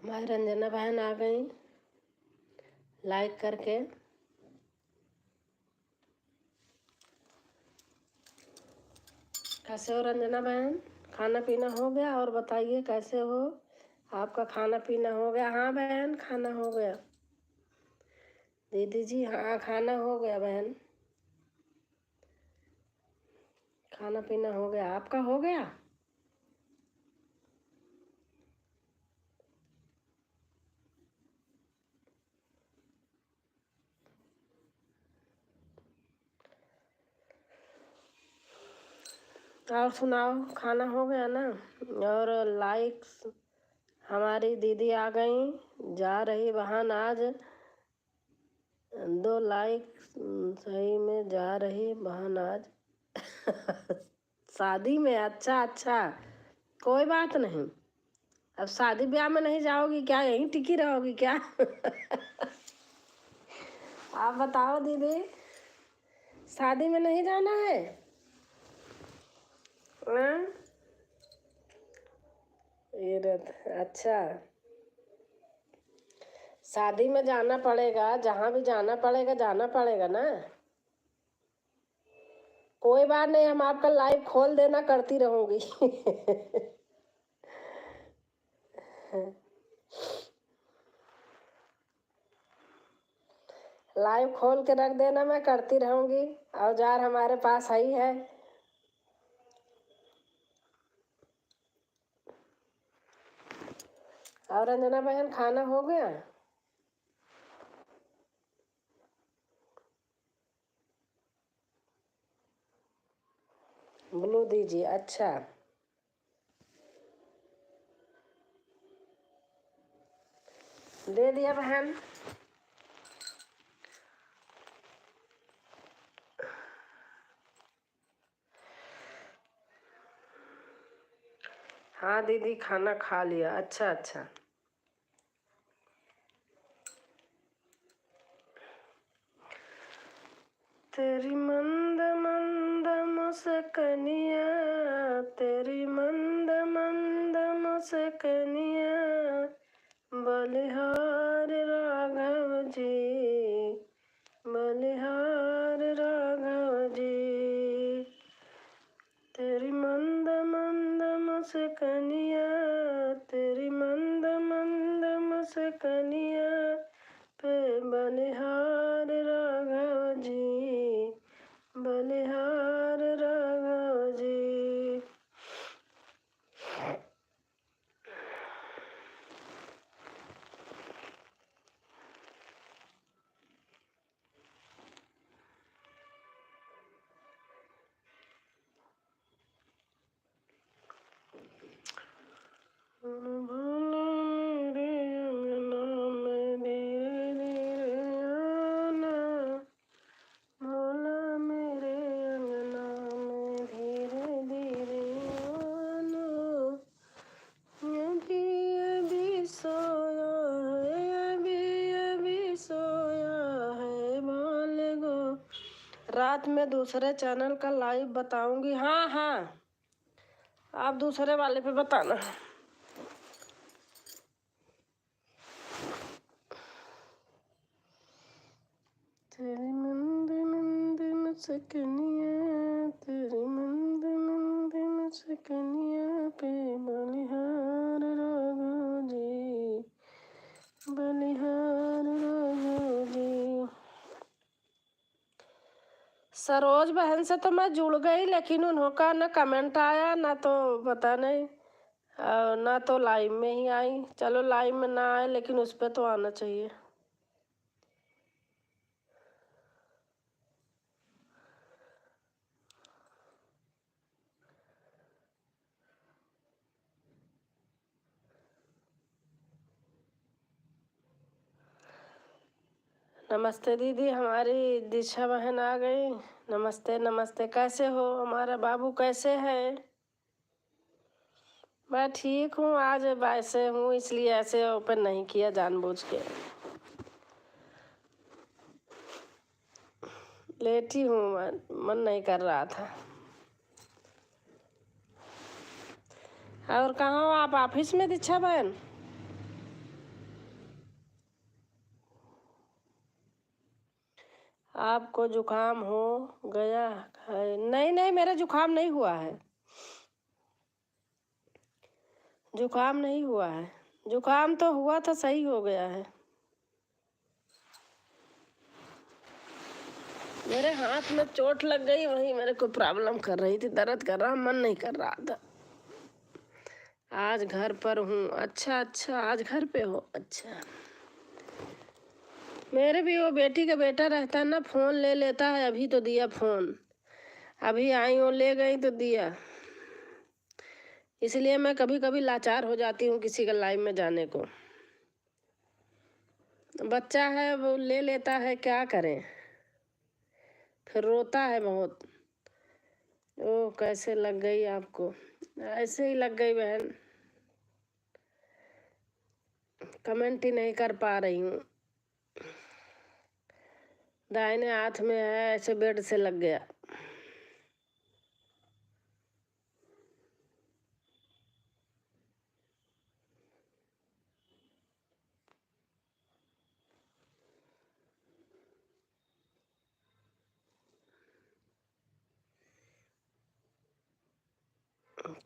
हमारी रंजना बहन आ गई लाइक करके। कैसे हो रंजना बहन? खाना पीना हो गया? और बताइए कैसे हो? आपका खाना पीना हो गया? हाँ बहन, खाना हो गया। दीदी जी हाँ, खाना हो गया बहन, खाना पीना हो गया। आपका हो गया? और सुनाओ, खाना हो गया ना? और लाइक्स, हमारी दीदी आ गई, जा रही बहन आज 2 लाइक सही में जा रही बहन आज शादी में। अच्छा अच्छा, कोई बात नहीं। अब शादी ब्याह में नहीं जाओगी क्या? यहीं टिकी रहोगी क्या? आप बताओ दीदी, शादी में नहीं जाना है? हाँ? अच्छा, शादी में जाना पड़ेगा, जहाँ भी जाना पड़ेगा जाना पड़ेगा ना। कोई बात नहीं, हम आपका लाइव खोल देना करती रहूंगी। लाइव खोल के रख देना, मैं करती रहूंगी। औजार हमारे पास ही है। और रंजना बहन, खाना हो गया? ब्लू दीजिए। अच्छा, दे दिया बहन। हाँ दीदी, खाना खा लिया। अच्छा अच्छा। तेरी मंद मंद मुस्कनिया, तेरी मंद मंद मुस्कनिया, बलिहार राघव जी, बलिहार राघव जी। तेरी मंद मंद मुस्कनिया, तेरी मंद मंद मुस्कनिया पे बलिहार राघव जी, बलिहार राघव जी। भोला मेरे अंगना में धीरे धीरे आना, भोला मेरे अंगना में धीरे धीरे आना। अभी सोया है, अभी सोया है बाल गो। रात में दूसरे चैनल का लाइव बताऊंगी। हाँ हाँ, आप दूसरे वाले पे बताना। तेरी मंद मंद मुस्कनिया, तेरी मंद मंद मुस्कनिया पे बलिहार राघव जी, बलिहार राघव जी। सरोज बहन से तो मैं जुड़ गई, लेकिन उनका ना कमेंट आया, ना तो पता नहीं, ना तो लाइव में ही आई। चलो लाइव में ना आए, लेकिन उस पर तो आना चाहिए। नमस्ते दीदी, हमारी दिशा बहन आ गई। नमस्ते नमस्ते, कैसे हो? हमारा बाबू कैसे है? मैं ठीक हूँ। आज वैसे हूँ, इसलिए ऐसे ओपन नहीं किया जानबूझ के। लेटी हूँ, मन नहीं कर रहा था। और कहाँ हो आप? ऑफिस में दीक्षा बहन? आपको जुकाम हो गया है? नहीं नहीं, मेरा जुकाम नहीं हुआ है, जुकाम नहीं हुआ है। जुकाम तो हुआ था, सही हो गया है। मेरे हाथ में चोट लग गई, वही मेरे को प्रॉब्लम कर रही थी, दर्द कर रहा, मन नहीं कर रहा था। आज घर पर हूँ। अच्छा अच्छा, आज घर पे हो। अच्छा, मेरे भी वो बेटी का बेटा रहता है ना, फोन ले लेता है। अभी तो दिया फोन, अभी आई हूँ, ले गई तो दिया। इसलिए मैं कभी कभी लाचार हो जाती हूँ किसी के लाइव में जाने को। बच्चा है वो ले लेता है, क्या करें, फिर रोता है बहुत। ओ, कैसे लग गई आपको? ऐसे ही लग गई बहन, कमेंट ही नहीं कर पा रही हूँ। दाहिने हाथ में है, ऐसे बेड से लग गया।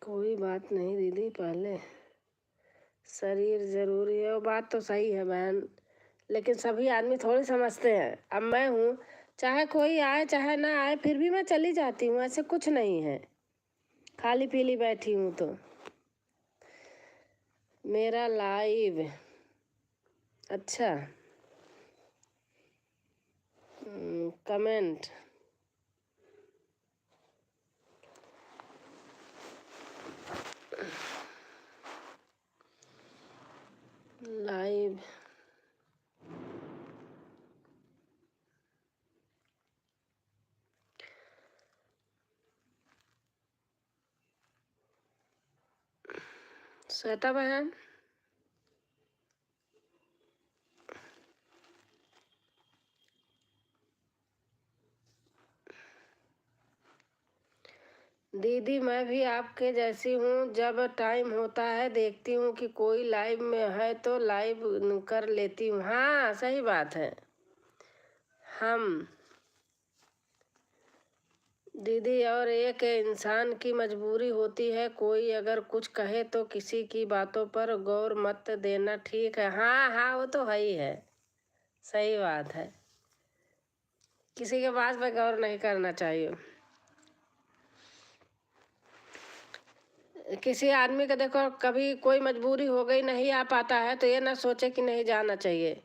कोई बात नहीं दीदी, पहले शरीर जरूरी है, वो बात तो सही है बहन, लेकिन सभी आदमी थोड़ी समझते हैं। अब मैं हूँ, चाहे कोई आए चाहे ना आए, फिर भी मैं चली जाती हूँ, ऐसे कुछ नहीं है, खाली पीली बैठी हूँ तो। मेरा लाइव, अच्छा, कमेंट, लाइव श्वेता बहन, दीदी मैं भी आपके जैसी हूँ, जब टाइम होता है देखती हूँ कि कोई लाइव में है तो लाइव कर लेती हूँ। हाँ सही बात है। हम दीदी, और एक इंसान की मजबूरी होती है, कोई अगर कुछ कहे तो किसी की बातों पर गौर मत देना, ठीक है? हाँ हाँ, वो तो है ही है, सही बात है, किसी के बात पर गौर नहीं करना चाहिए। किसी आदमी का देखो, कभी कोई मजबूरी हो गई, नहीं आ पाता है, तो ये ना सोचे कि नहीं जाना चाहिए,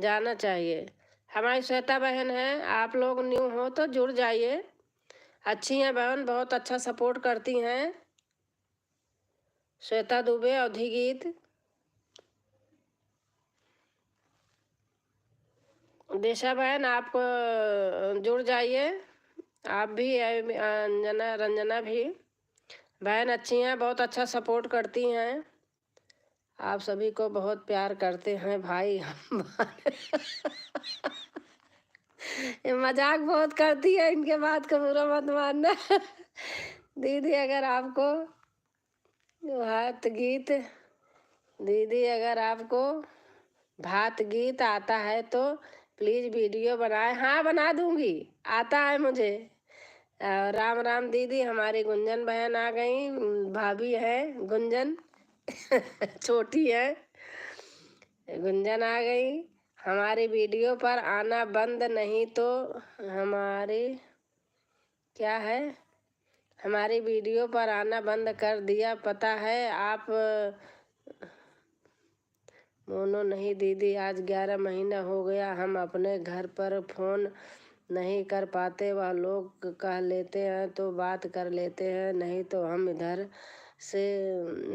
जाना चाहिए। हमारी श्वेता बहन है, आप लोग न्यू हो तो जुड़ जाइए, अच्छी हैं बहन, बहुत अच्छा सपोर्ट करती हैं। श्वेता दुबे, अवधि गीत, दिशा बहन, आप जुड़ जाइए, आप भी, अंजना, रंजना भी बहन अच्छी हैं, बहुत अच्छा सपोर्ट करती हैं, आप सभी को बहुत प्यार करते हैं भाई। ये मजाक बहुत करती है, इनके बात का बुरा मत मानना। दीदी अगर आपको भात गीत, दीदी अगर आपको भात गीत आता है तो प्लीज वीडियो बनाए। हाँ बना दूंगी, आता है मुझे। राम राम दीदी, हमारी गुंजन बहन आ गई, भाभी है गुंजन। छोटी है, गुंजन आ गई। हमारी वीडियो पर आना बंद नहीं तो हमारी, क्या है, हमारी वीडियो पर आना बंद कर दिया, पता है आप। मोनो नहीं दीदी, आज 11 महीना हो गया, हम अपने घर पर फ़ोन नहीं कर पाते, वह लोग कह लेते हैं तो बात कर लेते हैं, नहीं तो हम इधर से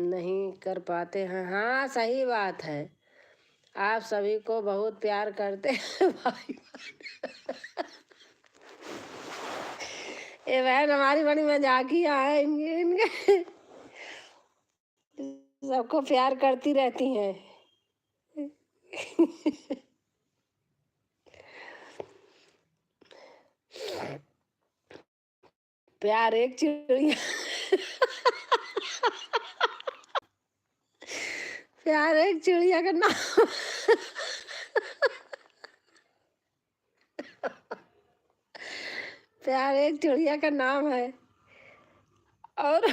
नहीं कर पाते हैं। हाँ सही बात है, आप सभी को बहुत प्यार करते हैं भाई। ये बहन हमारी बड़ी मजाकिया है, इनके इनके सबको प्यार करती रहती हैं। प्यार एक चिड़िया, प्यार एक चिड़िया का नाम। प्यार एक चिड़िया का नाम है। और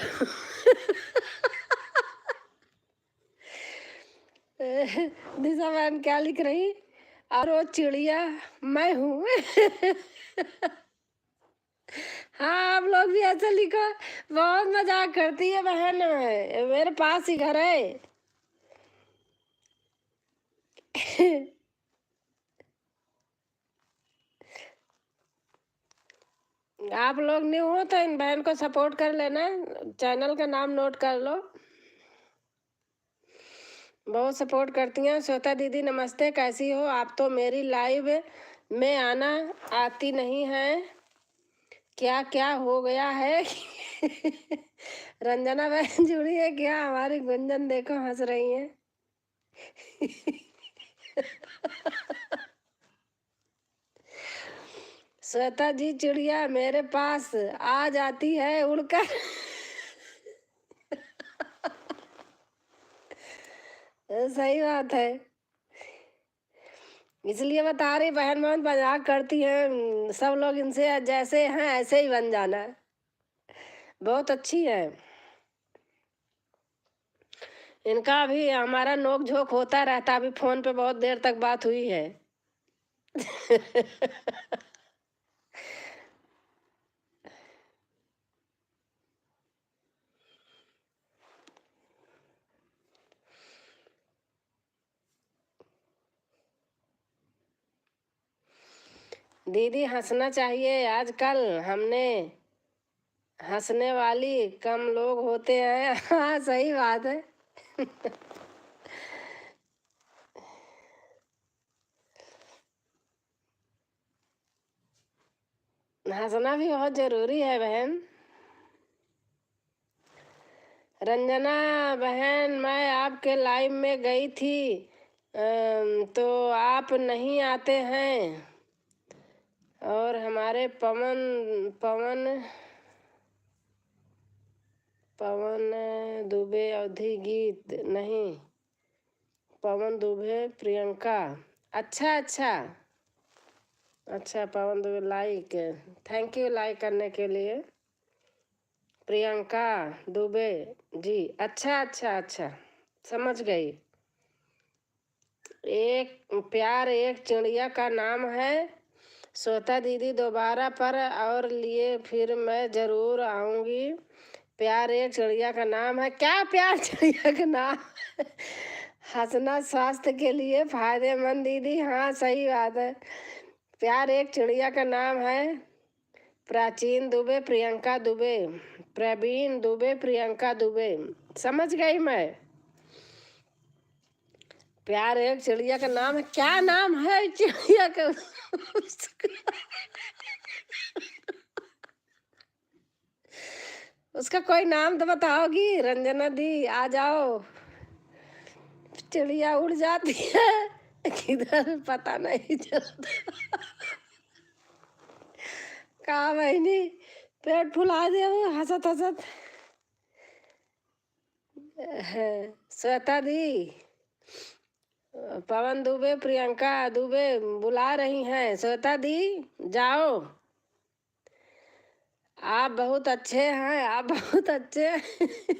दिशा बहन क्या लिख रही? और वो चिड़िया मैं हूँ। हाँ, आप लोग भी ऐसे लिखो। बहुत मजाक करती है बहन, मेरे पास ही घर है। आप लोग न्यू हो तो इन बहन को सपोर्ट कर लेना। चैनल का नाम नोट कर लो। बहुत सपोर्ट करती हैं। श्वेता दीदी नमस्ते, कैसी हो आप? तो मेरी लाइव में आना आती नहीं है, क्या क्या हो गया है? रंजना बहन जुड़ी है क्या? हमारी गुंजन देखो हंस रही है। श्वेता जी चिड़िया मेरे पास आ जाती है उड़कर। सही बात है, इसलिए बता रही बहन बहुत मजाक करती है। सब लोग इनसे जैसे हैं ऐसे ही बन जाना। बहुत अच्छी है। इनका भी हमारा नोक झोंक होता रहता। अभी फोन पे बहुत देर तक बात हुई है। दीदी हंसना चाहिए, आजकल हमने हंसने वाली कम लोग होते हैं। हाँ सही बात है। हंसना भी बहुत जरूरी है बहन। रंजना बहन मैं आपके लाइव में गई थी, तो आप नहीं आते हैं। और हमारे पवन पवन पवन दुबे अवधि गीत नहीं, पवन दुबे प्रियंका। अच्छा अच्छा अच्छा, Pawan Dubey like, thank you like करने के लिए। प्रियंका दुबे जी, अच्छा अच्छा अच्छा, समझ गई। एक प्यार एक चिड़िया का नाम है। श्वेता दीदी दोबारा पर और लिए फिर मैं जरूर आऊंगी। प्यार एक चिड़िया का नाम है। क्या प्यार चिड़िया का नाम? हंसना स्वास्थ्य के लिए फायदेमंद दीदी। हाँ सही बात है। प्यार एक चिड़िया का नाम है। प्राचीन दुबे प्रियंका दुबे, प्रवीण दुबे प्रियंका दुबे, समझ गई मैं। प्यार एक चिड़िया का नाम है। क्या नाम है चिड़िया का? उसका कोई नाम तो बताओगी रंजना दी, आ जाओ। चिड़िया उड़ जाती है किधर पता नहीं चलता। कहा बहनी पेट फुला दे हंसत हंसत। श्वेता दी, पवन दुबे प्रियंका दुबे बुला रही हैं। श्वेता दी जाओ। आप बहुत अच्छे हैं, आप बहुत अच्छे हैं।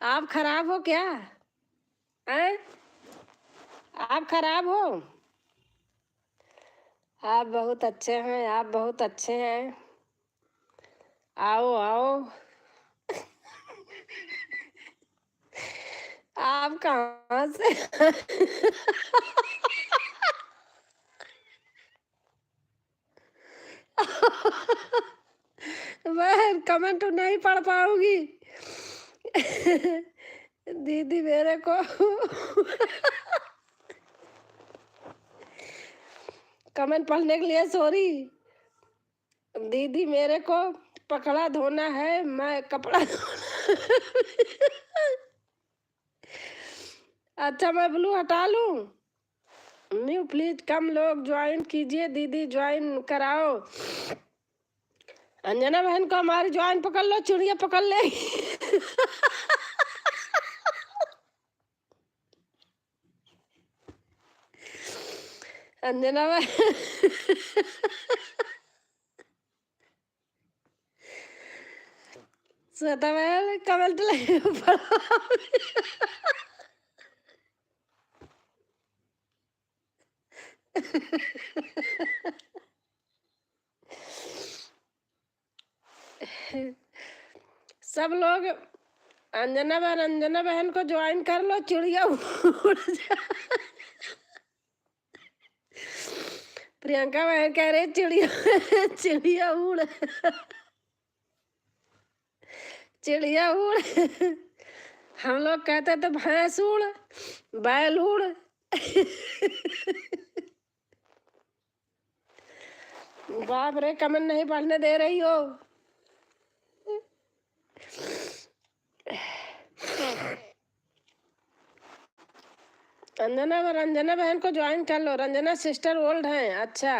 आप खराब हो क्या? हैं? आप खराब हो? आप बहुत अच्छे हैं, आप बहुत अच्छे हैं। आओ आओ। आप कहाँ से? मैं कमेंट नहीं पढ़ पाऊंगी। दीदी मेरे को कमेंट पढ़ने के लिए सॉरी। दीदी मेरे को पकड़ा धोना है, मैं कपड़ा अच्छा मैं ब्लू हटा लूं? न्यू प्लीज कम लोग ज्वाइन कीजिए, दीदी ज्वाइन कराओ। अंजना बहन को हमारी ज्वाइन पकड़ लो, चिड़िया पकड़ ले। अंजना बहन श्वेता बहन कमेंट लगे पढ़ा। सब लोग अंजना बहन को ज्वाइन कर लो, चिड़िया उड़ जा। प्रियंका बहन कह रही चिड़िया चिड़िया उड़, चिड़िया उड़। हम लोग कहते तो भैंस उड़, बैल उड़। बाप रे, कमेंट नहीं पढ़ने दे रही हो। रंजना बहन को ज्वाइन कर लो। रंजना सिस्टर ओल्ड हैं। अच्छा,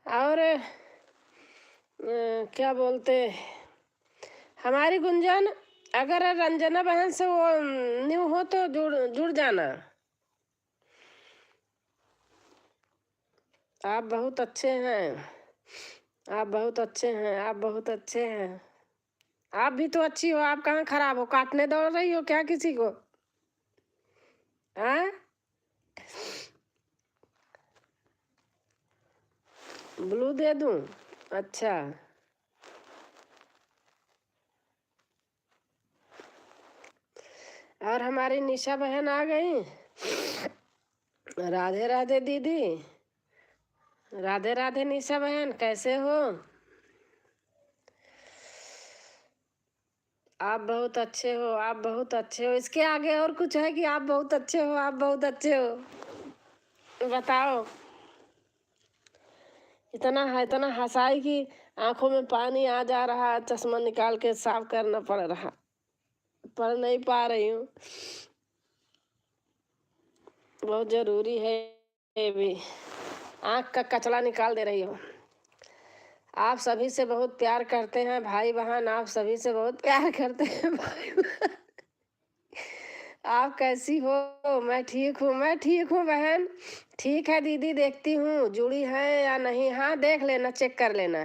और क्या बोलते, हमारी गुंजन, अगर रंजना बहन से वो न्यू हो तो जुड़ जुड़ जाना। आप बहुत अच्छे हैं, आप बहुत अच्छे हैं, आप बहुत अच्छे हैं। आप भी तो अच्छी हो, आप कहाँ खराब हो? काटने दौड़ रही हो क्या किसी को? हाँ, ब्लू दे दूं? अच्छा, और हमारी निशा बहन आ गई। राधे राधे दीदी, राधे राधे निशा बहन, कैसे हो? आप बहुत अच्छे हो, आप बहुत अच्छे हो। इसके आगे और कुछ है कि आप बहुत अच्छे हो, आप बहुत अच्छे हो? बताओ। इतना हंसाई कि आंखों में पानी आ जा रहा, चश्मा निकाल के साफ करना पड़ रहा, पढ़ नहीं पा रही हूँ। बहुत जरूरी है ये भी। आंख का कचरा निकाल दे रही हो। आप सभी से बहुत प्यार करते हैं भाई बहन, आप सभी से बहुत प्यार करते हैं भाई बहन। आप कैसी हो? मैं ठीक हूँ, मैं ठीक हूँ बहन। ठीक है दीदी, देखती हूँ जुड़ी है या नहीं। हाँ, देख लेना, चेक कर लेना।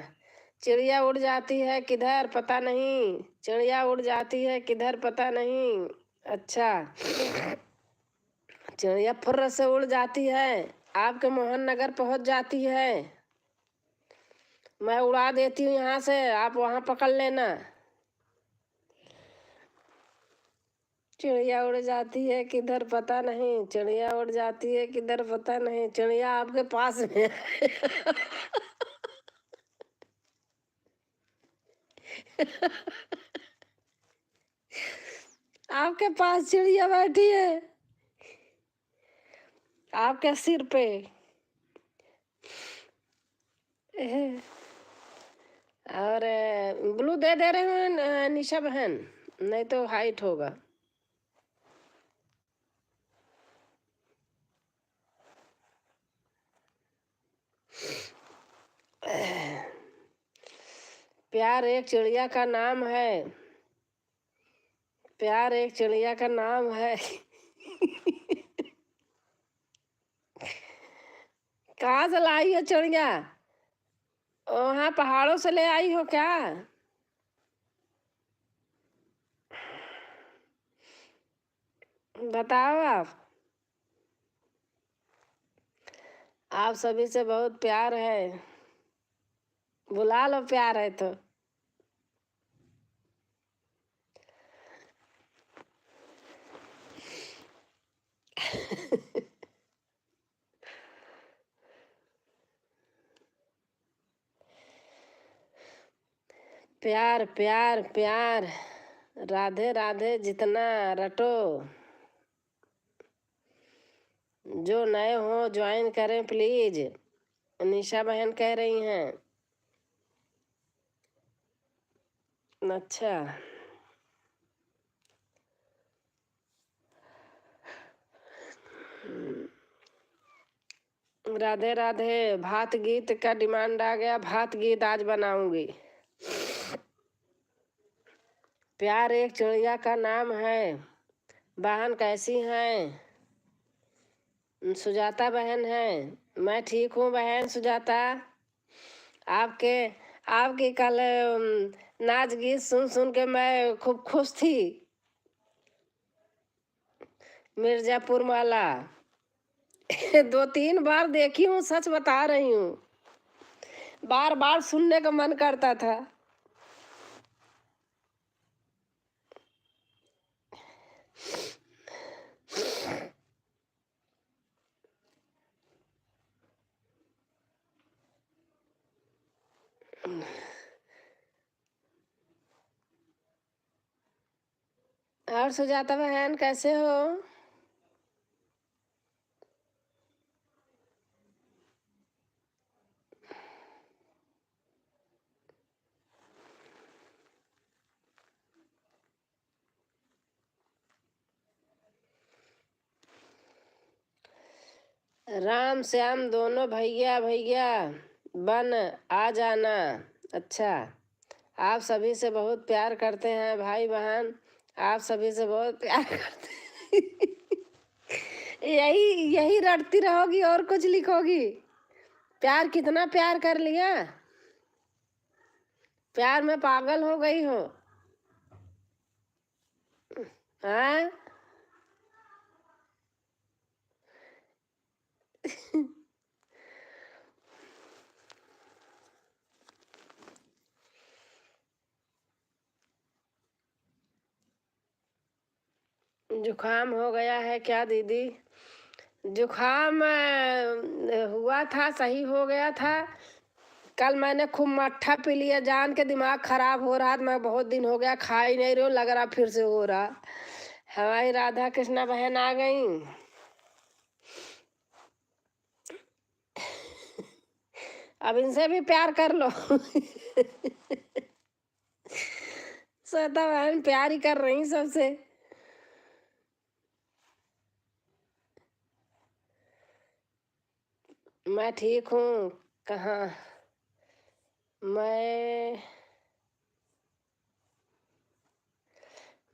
चिड़िया उड़ जाती है किधर पता नहीं, चिड़िया उड़ जाती है किधर पता नहीं। अच्छा, चिड़िया फुर्र से उड़ जाती है, आपके मोहन नगर पहुंच जाती है। मैं उड़ा देती हूँ यहाँ से, आप वहाँ पकड़ लेना। चिड़िया उड़ जाती है किधर पता नहीं, चिड़िया उड़ जाती है किधर पता नहीं, चिड़िया आपके पास में है। आपके पास चिड़िया बैठी है, आपके सिर पे। और ब्लू दे रहे हैं निशा बहन, नहीं तो हाइट होगा। प्यार एक चिड़िया का नाम है, प्यार एक चिड़िया का नाम है। कहाँ से लाई हो चिड़िया? वहाँ पहाड़ों से ले आई हो क्या? बताओ आप सभी से बहुत प्यार है, बुला लो प्यार है तो। प्यार प्यार प्यार, राधे राधे जितना रटो। जो नए हो ज्वाइन करें प्लीज, निशा बहन कह रही हैं। अच्छा, राधे राधे। भात गीत का डिमांड आ गया, भात गीत आज बनाऊंगी। प्यार एक चिड़िया का नाम है। बहन कैसी हैं? सुजाता बहन है। मैं ठीक हूँ बहन सुजाता। आपके आपकी कल नाच गीत सुन सुन के मैं खूब खुश थी। मिर्जापुर वाला 2-3 बार देखी हूँ, सच बता रही हूँ। बार बार सुनने का मन करता था। और सुजाता बहन कैसे हो? राम श्याम दोनों भैया भैया बन आ जाना। अच्छा, आप सभी से बहुत प्यार करते हैं भाई बहन। आप सभी से बहुत प्यार करते हैं। यही यही रटती रहोगी और कुछ लिखोगी? प्यार कितना प्यार कर लिया? प्यार में पागल हो गई हो? हाँ। जुकाम हो गया है क्या दीदी? जुकाम हुआ था, सही हो गया था। कल मैंने खूब मट्ठा पी लिया, जान के दिमाग खराब हो रहा था। मैं बहुत दिन हो गया खा ही नहीं रही हूँ, लग रहा फिर से हो रहा। हमारी राधा कृष्णा बहन आ गई। अब इनसे भी प्यार कर लो। श्वेता बहन प्यार ही कर रही सबसे। मैं ठीक हूँ। कहाँ? मैं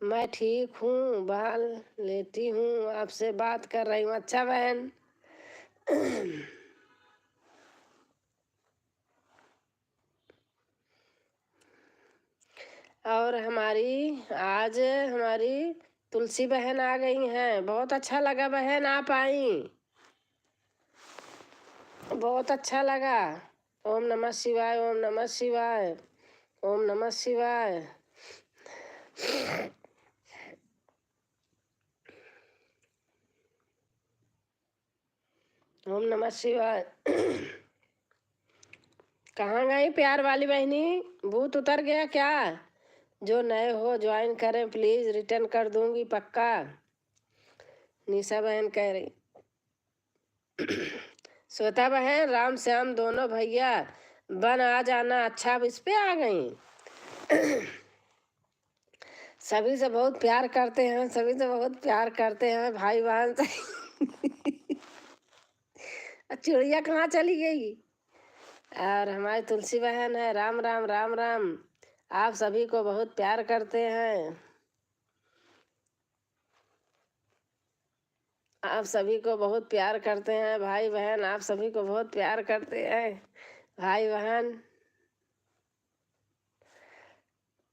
मैं ठीक हूँ, बाल लेटी हूँ, आपसे बात कर रही हूँ। अच्छा बहन। और आज हमारी तुलसी बहन आ गई हैं। बहुत अच्छा लगा बहन आप आई। बहुत अच्छा लगा। ओम नमः शिवाय, ओम नमः शिवाय, ओम नमः शिवाय। ओम नमः शिवाय। कहाँ गई प्यार वाली बहनी? भूत उतर गया क्या? जो नए हो ज्वाइन करें प्लीज, रिटर्न कर दूंगी पक्का। निशा बहन कह रही। श्वेता बहन राम श्याम दोनों भैया बन आ जाना। अच्छा, अब इस पे आ गई। सभी से बहुत प्यार करते हैं, सभी से बहुत प्यार करते हैं भाई बहन से। चिड़िया कहाँ चली गई? और हमारी तुलसी बहन है। राम राम राम राम। आप सभी को बहुत प्यार करते हैं। आप सभी को बहुत प्यार करते हैं भाई बहन। आप सभी को बहुत प्यार करते हैं भाई बहन।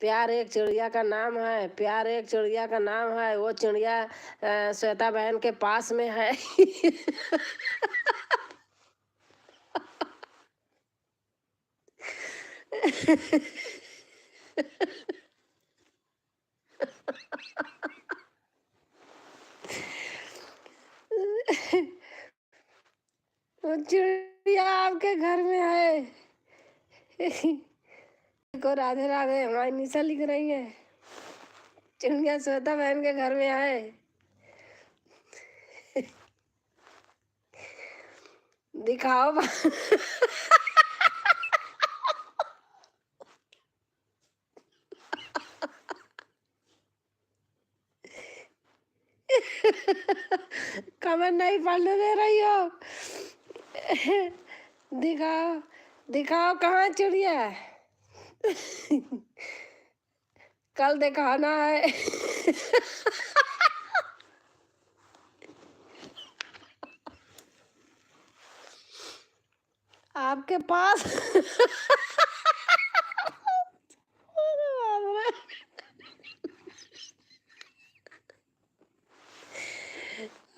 प्यार एक चिड़िया का नाम है। प्यार एक चिड़िया का नाम है। वो चिड़िया श्वेता बहन के पास में है। वो चिड़िया आपके घर में है। को राधे राधे। हमारी निशा लिख रही है चिड़िया श्वेता बहन के घर में है। दिखाओ। कमेंट नहीं पढ़ने दे रही हो। दिखाओ दिखाओ कहाँ चिड़िया है। कल दिखाना है। आपके पास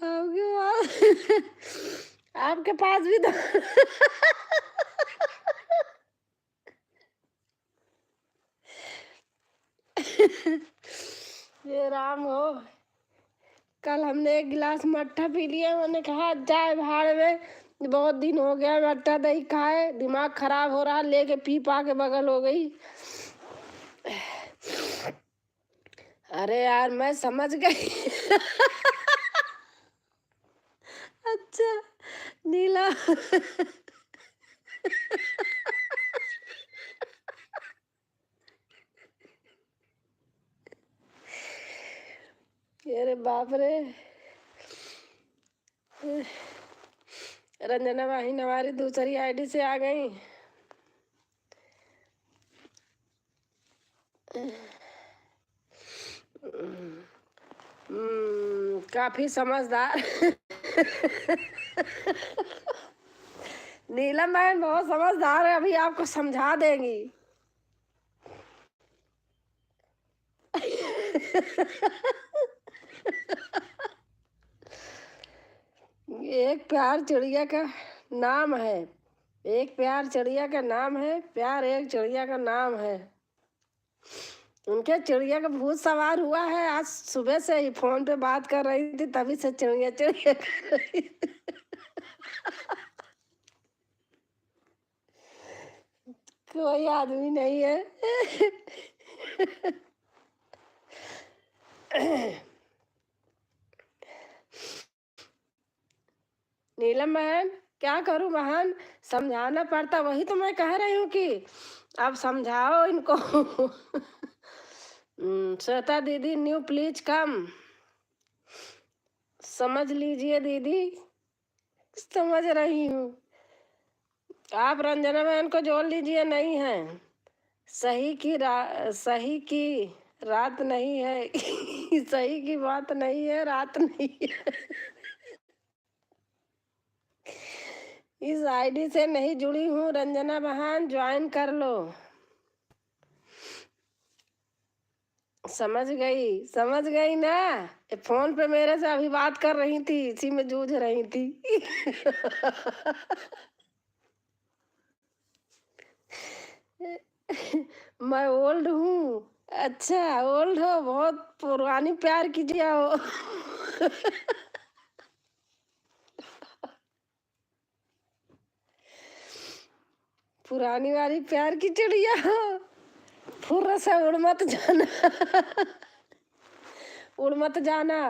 आपके पास आपके पास भी तो ये राम हो। कल हमने एक गिलास मट्ठा पी लिया, मैंने कहा जाए भाड़ में, बहुत दिन हो गया मट्ठा नहीं खाए, दिमाग खराब हो रहा, लेके पी पा के बगल हो गई। अरे यार मैं समझ गई। अच्छा नीला। अरे बाप रे, रंजना वाहिन हमारी दूसरी आईडी से आ गई। काफी समझदार। नीलम बहन बहुत समझदार है, अभी आपको समझा देंगी। एक प्यार चिड़िया का नाम है, एक प्यार चिड़िया का नाम है, प्यार एक चिड़िया का नाम है। उनके चिड़िया का भूत सवार हुआ है, आज सुबह से ही फोन पे बात कर रही थी, तभी से चिड़िया चिड़िया कर रही थी। कोई आदमी नहीं है। नीलम बहन क्या करूं बहन, समझाना पड़ता, वही तो मैं कह रही हूँ कि आप समझाओ इनको। श्वेता दीदी न्यू प्लीज कम। समझ लीजिए दीदी, समझ रही हूँ। आप रंजना बहन को जोड़ लीजिए, नहीं है सही की रात नहीं है। सही की बात नहीं है, रात नहीं है। इस आईडी से नहीं जुड़ी हूँ रंजना बहन, ज्वाइन कर लो। समझ गई ना, ये फोन पे मेरे से अभी बात कर रही थी, इसी में जूझ रही थी। मैं ओल्ड हूँ। अच्छा ओल्ड हो, बहुत पुरानी प्यार कीजिए हो। पुरानी वाली प्यार की चिड़िया हो, फुर्र से उड़ मत जाना। उड़ मत जाना।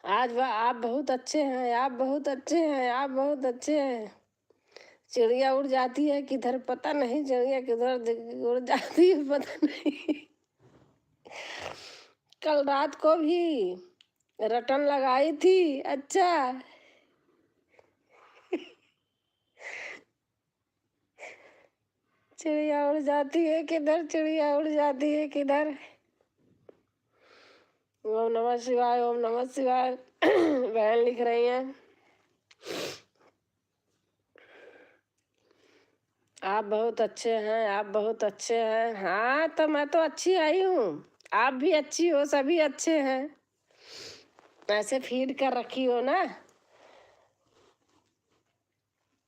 आप बहुत अच्छे हैं, आप बहुत अच्छे हैं, आप बहुत अच्छे हैं। चिड़िया उड़ जाती है किधर पता नहीं, चिड़िया किधर उड़ जाती है पता नहीं। कल रात को भी रटन लगाई थी। अच्छा चिड़िया उड़ जाती है किधर, चिड़िया उड़ जाती है किधर। ओम नमः शिवाय, ओम नमः शिवाय। बहन लिख रही हैं आप बहुत अच्छे हैं, आप बहुत अच्छे हैं। हाँ तो मैं तो अच्छी आई हूँ, आप भी अच्छी हो, सभी अच्छे हैं। ऐसे फीड कर रखी हो ना।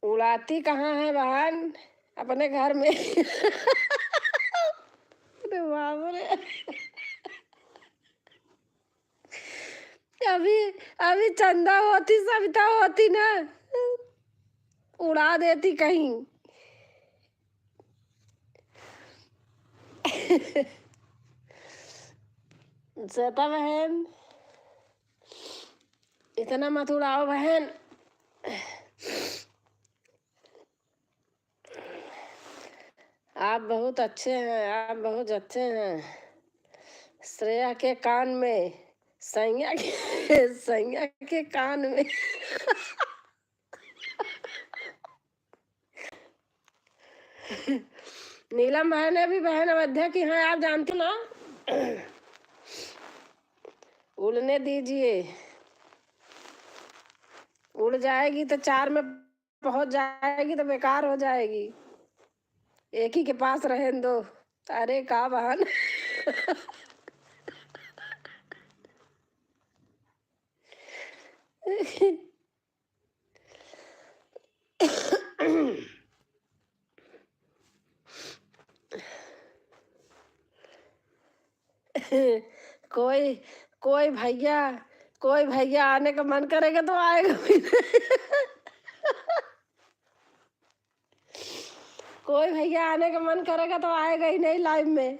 उड़ाती कहाँ है बहन, अपने घर में। अरे बाप रे, अभी अभी चंदा होती, सविता होती ना, उड़ा देती कहीं। श्वेता बहन इतना मत उड़ाओ बहन। आप बहुत अच्छे हैं, आप बहुत अच्छे हैं। श्रेया के कान में, सैया के कान में। नीलम बहन है भी बहन अवध्या की हैं, आप जानते ना। उड़ने दीजिए। उड़ जाएगी तो 4 में पहुंच जाएगी तो बेकार हो जाएगी। एक ही के पास रहे दो। अरे का बहन। कोई कोई भैया कोई भैया आने का मन करेगा तो आएगा भी नहीं। कोई भैया आने का मन करेगा तो आएगा ही नहीं लाइव में।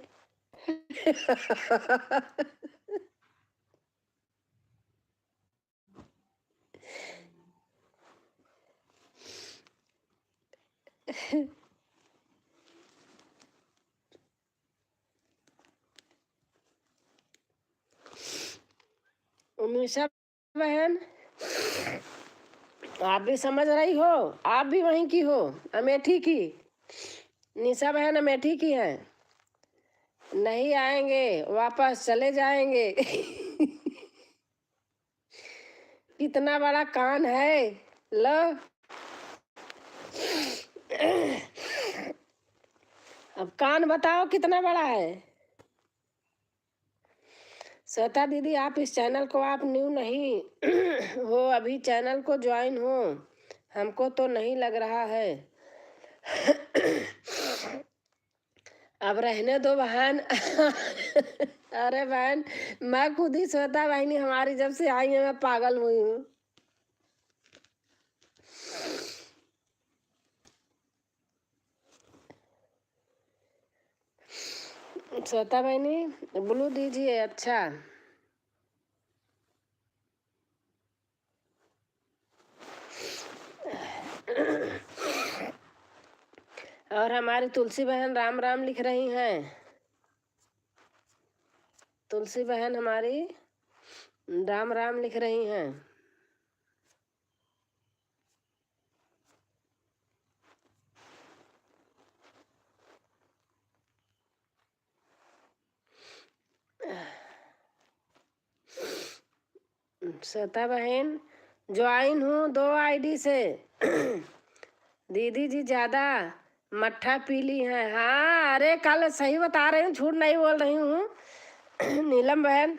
निशा बहन, आप भी समझ रही हो, आप भी वहीं की हो, अमेठी की। निशा बहन अमेठी की है। नहीं आएंगे, वापस चले जाएंगे। कितना बड़ा कान है, लो। अब कान बताओ कितना बड़ा है। श्वेता दीदी, आप इस चैनल को आप न्यू नहीं हो, अभी चैनल को ज्वाइन हो, हमको तो नहीं लग रहा है। अब रहने दो बहन। अरे बहन, मैं खुद ही श्वेता बहनी हमारी जब से आई है मैं पागल हुई हूँ। श्वेता बहनी ब्लू दीजिए। अच्छा, और हमारी तुलसी बहन राम राम लिख रही हैं। तुलसी बहन हमारी राम राम लिख रही हैं। श्वेता बहन ज्वाइन हूँ 2 आईडी से। दीदी जी ज्यादा मट्ठा पी ली है। हाँ, अरे कल सही बता रही हूँ, झूठ नहीं बोल रही हूँ। नीलम बहन,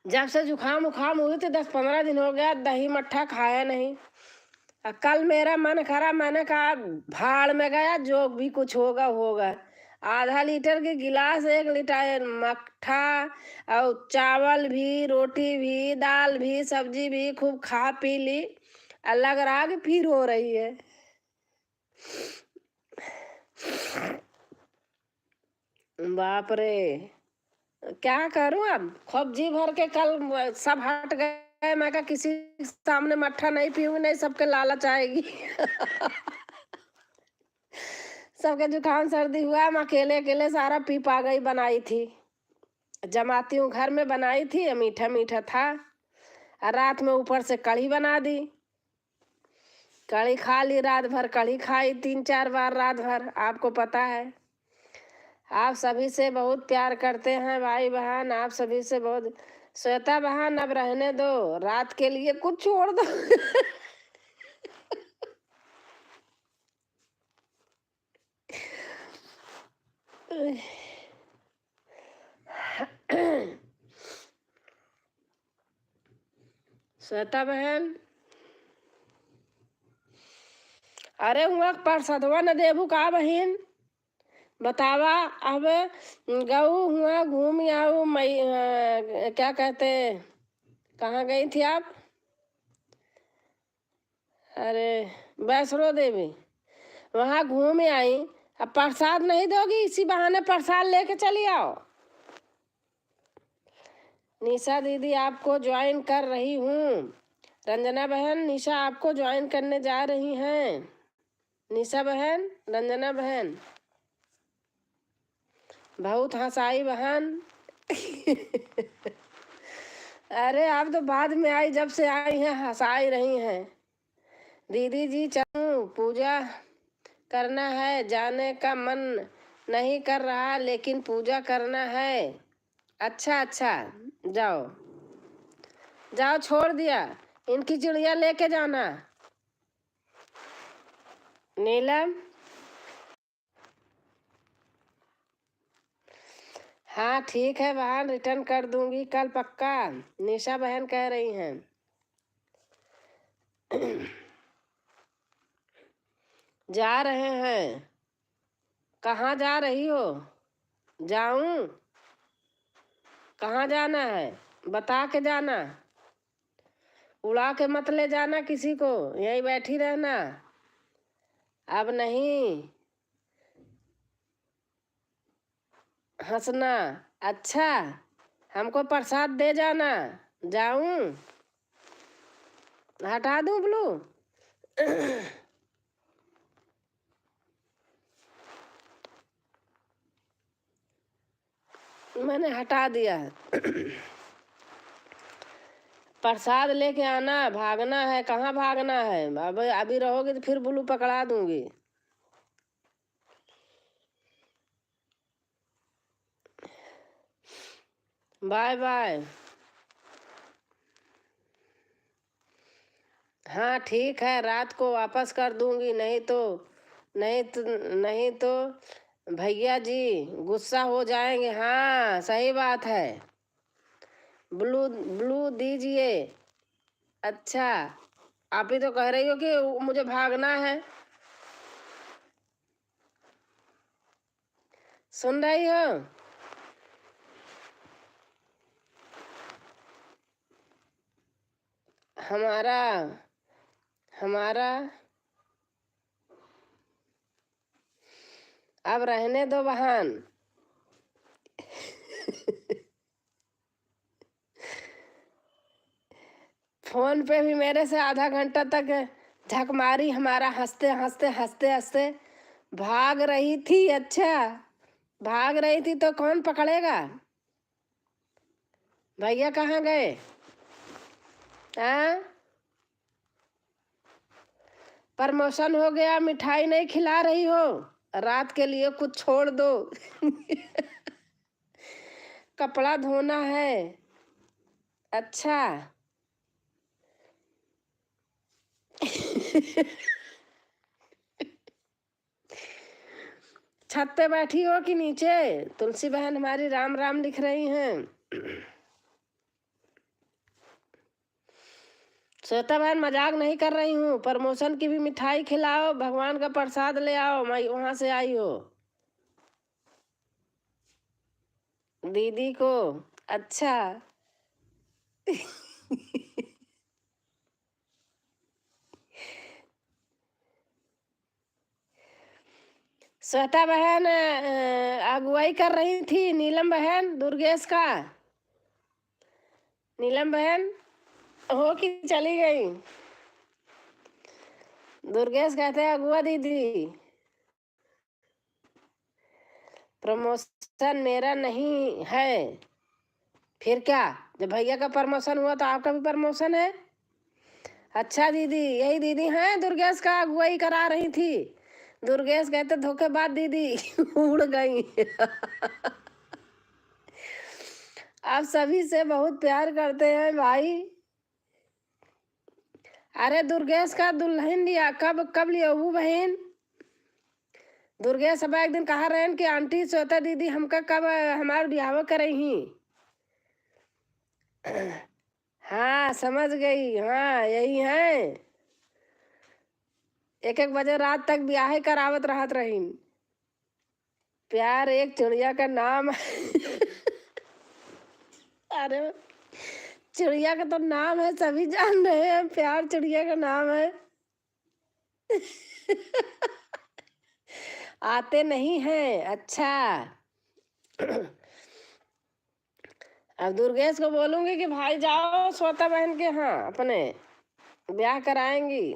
जब से जुकाम उखाम हुई तो 10-15 दिन हो गया, दही मट्ठा खाया नहीं। कल मेरा मन करा, मैंने कहा भाड़ में गया, जो भी कुछ होगा होगा। आधा लीटर के गिलास 1 लीटर मट्ठा और चावल भी, रोटी भी, दाल भी, सब्जी भी खूब खा पी ली। लग रहा कि फिर हो रही है। बाप रे, क्या करूं अब। खूब जी भर के कल सब हट गए। मैं कहा किसी सामने मट्ठा नहीं पीऊंगी, नहीं सबके लालच आएगी। सबके जुकाम सर्दी हुआ, मैं अकेले अकेले सारा पी पा गई। बनाई थी, जमाती हूँ घर में बनाई थी, मीठा मीठा था। और रात में ऊपर से कढ़ी बना दी, कढ़ी खा ली। रात भर कढ़ी खाई 3-4 बार रात भर। आपको पता है, आप सभी से बहुत प्यार करते हैं भाई बहन, आप सभी से बहुत। श्वेता बहन अब रहने दो, रात के लिए कुछ छोड़ दो। श्वेता बहन, अरे हुआ परसदवा न देबू का बहन, बतावा। अब गऊ हुआ घूम आऊ मई, क्या कहते, कहाँ गई थी आप। अरे वैष्णो देवी, वहाँ घूम आई। अब प्रसाद नहीं दोगी, इसी बहाने प्रसाद लेके चली आओ। निशा दीदी आपको ज्वाइन कर रही हूँ। रंजना बहन, निशा आपको ज्वाइन करने जा रही हैं। निशा बहन, रंजना बहन, बहुत हंसाई बहन। अरे आप तो बाद में आई, जब से आई हैं हंसाई रही हैं। दीदी जी चलूं, पूजा करना है, जाने का मन नहीं कर रहा, लेकिन पूजा करना है। अच्छा अच्छा, जाओ जाओ, छोड़ दिया। इनकी चिड़िया लेके जाना। नीलम, हाँ ठीक है बहन, रिटर्न कर दूंगी कल पक्का। निशा बहन कह रही हैं। जा रहे हैं। कहाँ जा रही हो? जाऊं? कहाँ जाना है बता के जाना। उड़ा के मत ले जाना किसी को, यहीं बैठी रहना। अब नहीं हंसना। अच्छा, हमको प्रसाद दे जाना। जाऊं? हटा दूं ब्लू? मैंने हटा दिया। प्रसाद लेके आना, भागना है। कहाँ भागना है? अब अभी रहोगे तो फिर ब्लू पकड़ा दूंगी। Bye bye. हाँ ठीक है, रात को वापस कर दूंगी, नहीं तो भैया जी गुस्सा हो जाएंगे। हाँ सही बात है। ब्लू ब्लू दीजिए। अच्छा, आप ही तो कह रही हो कि मुझे भागना है। सुन रही हो? हमारा हमारा अब रहने दो बहन। फोन पे भी मेरे से आधा घंटा तक झक मारी, हमारा हंसते हंसते हंसते हंसते भाग रही थी। अच्छा, भाग रही थी तो कौन पकड़ेगा? भैया कहाँ गए? हाँ, प्रमोशन हो गया, मिठाई नहीं खिला रही हो? रात के लिए कुछ छोड़ दो। कपड़ा धोना है। अच्छा। छत पे बैठी हो कि नीचे? तुलसी बहन हमारी राम राम लिख रही हैं। श्वेता बहन मजाक नहीं कर रही हूँ, प्रमोशन की भी मिठाई खिलाओ, भगवान का प्रसाद ले आओ। मैं वहां से आई हो दीदी को। अच्छा। श्वेता बहन अगुवाई कर रही थी नीलम बहन दुर्गेश का। नीलम बहन हो कि चली गई? दुर्गेश कहते हैं अगुआ दीदी। प्रमोशन मेरा नहीं है। फिर क्या, जब भैया का प्रमोशन हुआ तो आपका भी प्रमोशन है। अच्छा दीदी, यही दीदी हैं दुर्गेश का अगुवाई करा रही थी। दुर्गेश कहते धोखेबाज दीदी। उड़ गई। आप सभी से बहुत प्यार करते हैं भाई। अरे दुर्गेश का दुल्हन लिया, कब कब लिया वो बहन? दुर्गेश अब एक दिन कहा रहे कि आंटी श्वेता दीदी हमका कब हमारा ब्याह करही। हाँ समझ गई, हाँ यही है। एक एक बजे रात तक ब्याह करावत रहत रही। प्यार एक चिड़िया का नाम है। अरे चिड़िया का तो नाम है, सभी जान रहे हैं, प्यार चिड़िया का नाम है। आते नहीं हैं। अच्छा। अब दुर्गेश को बोलूंगी कि भाई जाओ श्वेता बहन के यहाँ अपने ब्याह कराएंगी।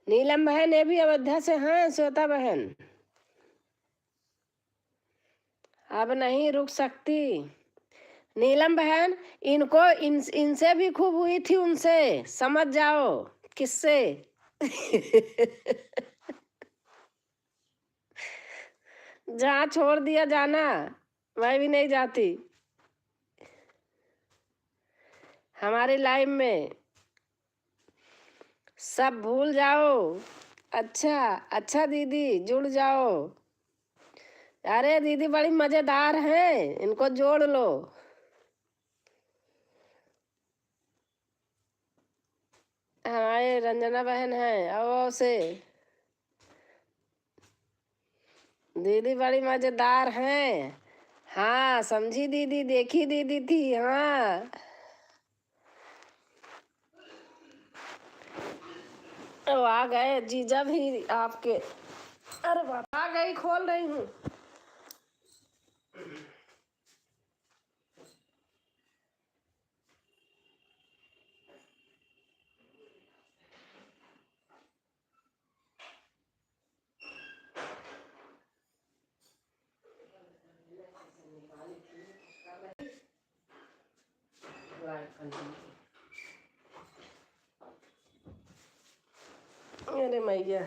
नीलम बहन ये भी अयोध्या से हैं श्वेता बहन। अब नहीं रुक सकती। नीलम बहन इनको इनसे भी खूब हुई थी, उनसे समझ जाओ। किससे? जहाँ छोड़ दिया जाना, मैं भी नहीं जाती। हमारी लाइफ में सब भूल जाओ। अच्छा अच्छा दीदी जुड़ जाओ। अरे दीदी बड़ी मजेदार हैं, इनको जोड़ लो। हमारे रंजना बहन है और से दीदी बड़ी मजेदार हैं। हाँ समझी दीदी, देखी दीदी थी। हाँ तो आ गए जीजा भी आपके। अरे बाप, आ गई, खोल रही हूँ। अरे मैया,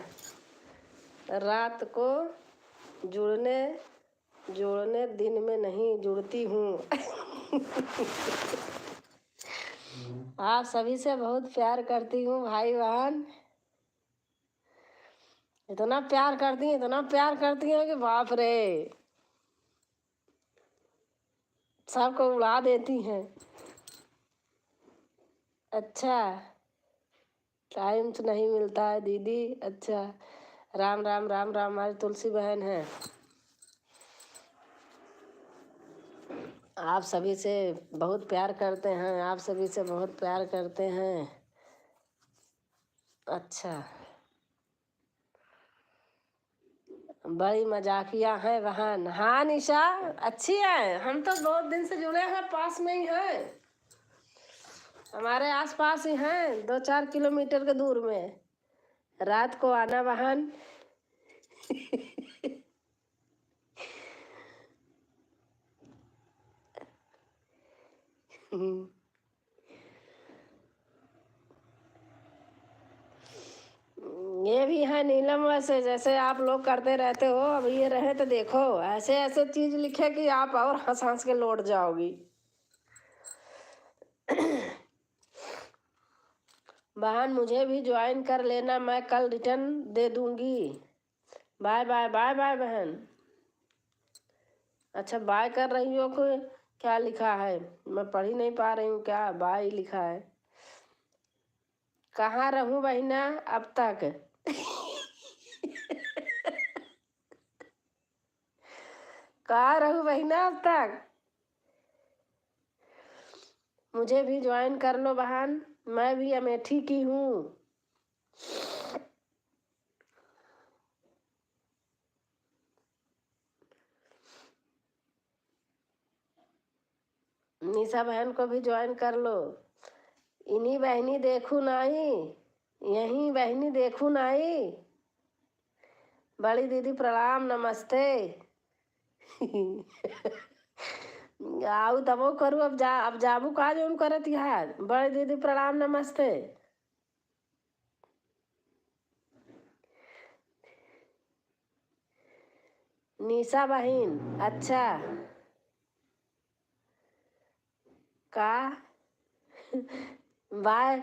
रात को जुड़ने जोड़ने दिन में नहीं जुड़ती हूँ। आप सभी से बहुत प्यार करती हूँ भाई बहन। इतना प्यार करती हैं, इतना प्यार करती हैं कि बाप रे, सबको उड़ा देती हैं। अच्छा टाइम तो नहीं मिलता है दीदी। अच्छा राम राम राम राम, हमारी तुलसी बहन है। आप सभी से बहुत प्यार करते हैं, आप सभी से बहुत प्यार करते हैं। अच्छा बड़ी मजाकिया है बहन। हाँ निशा अच्छी है, हम तो बहुत दिन से जुड़े हैं, पास में ही हैं, हमारे आसपास ही हैं, 2-4 किलोमीटर के दूर में। रात को आना बहन। ये भी है नीलम, वैसे जैसे आप लोग करते रहते हो, अब ये रहे तो देखो ऐसे ऐसे चीज लिखे कि आप और हंस हंस के लौट जाओगी। बहन मुझे भी ज्वाइन कर लेना, मैं कल रिटर्न दे दूंगी। बाय बाय बाय बाय बहन। अच्छा बाय कर रही हो कि क्या लिखा है, मैं पढ़ ही नहीं पा रही हूँ, क्या बाय लिखा है। कहाँ रहूं बहिना अब तक। कहाँ रहूं बहिना अब तक। मुझे भी ज्वाइन कर लो बहन, मैं भी अमेठी की हूँ। निशा बहन को भी ज्वाइन कर लो। इन्हीं बहनी देखू नहीं, यहीं बहनी देखू नहीं। बड़ी दीदी प्रणाम नमस्ते। आऊ तबो करू, अब जाबू का जो करत यार। बड़ी दीदी प्रणाम नमस्ते। निशा बहन अच्छा का बाय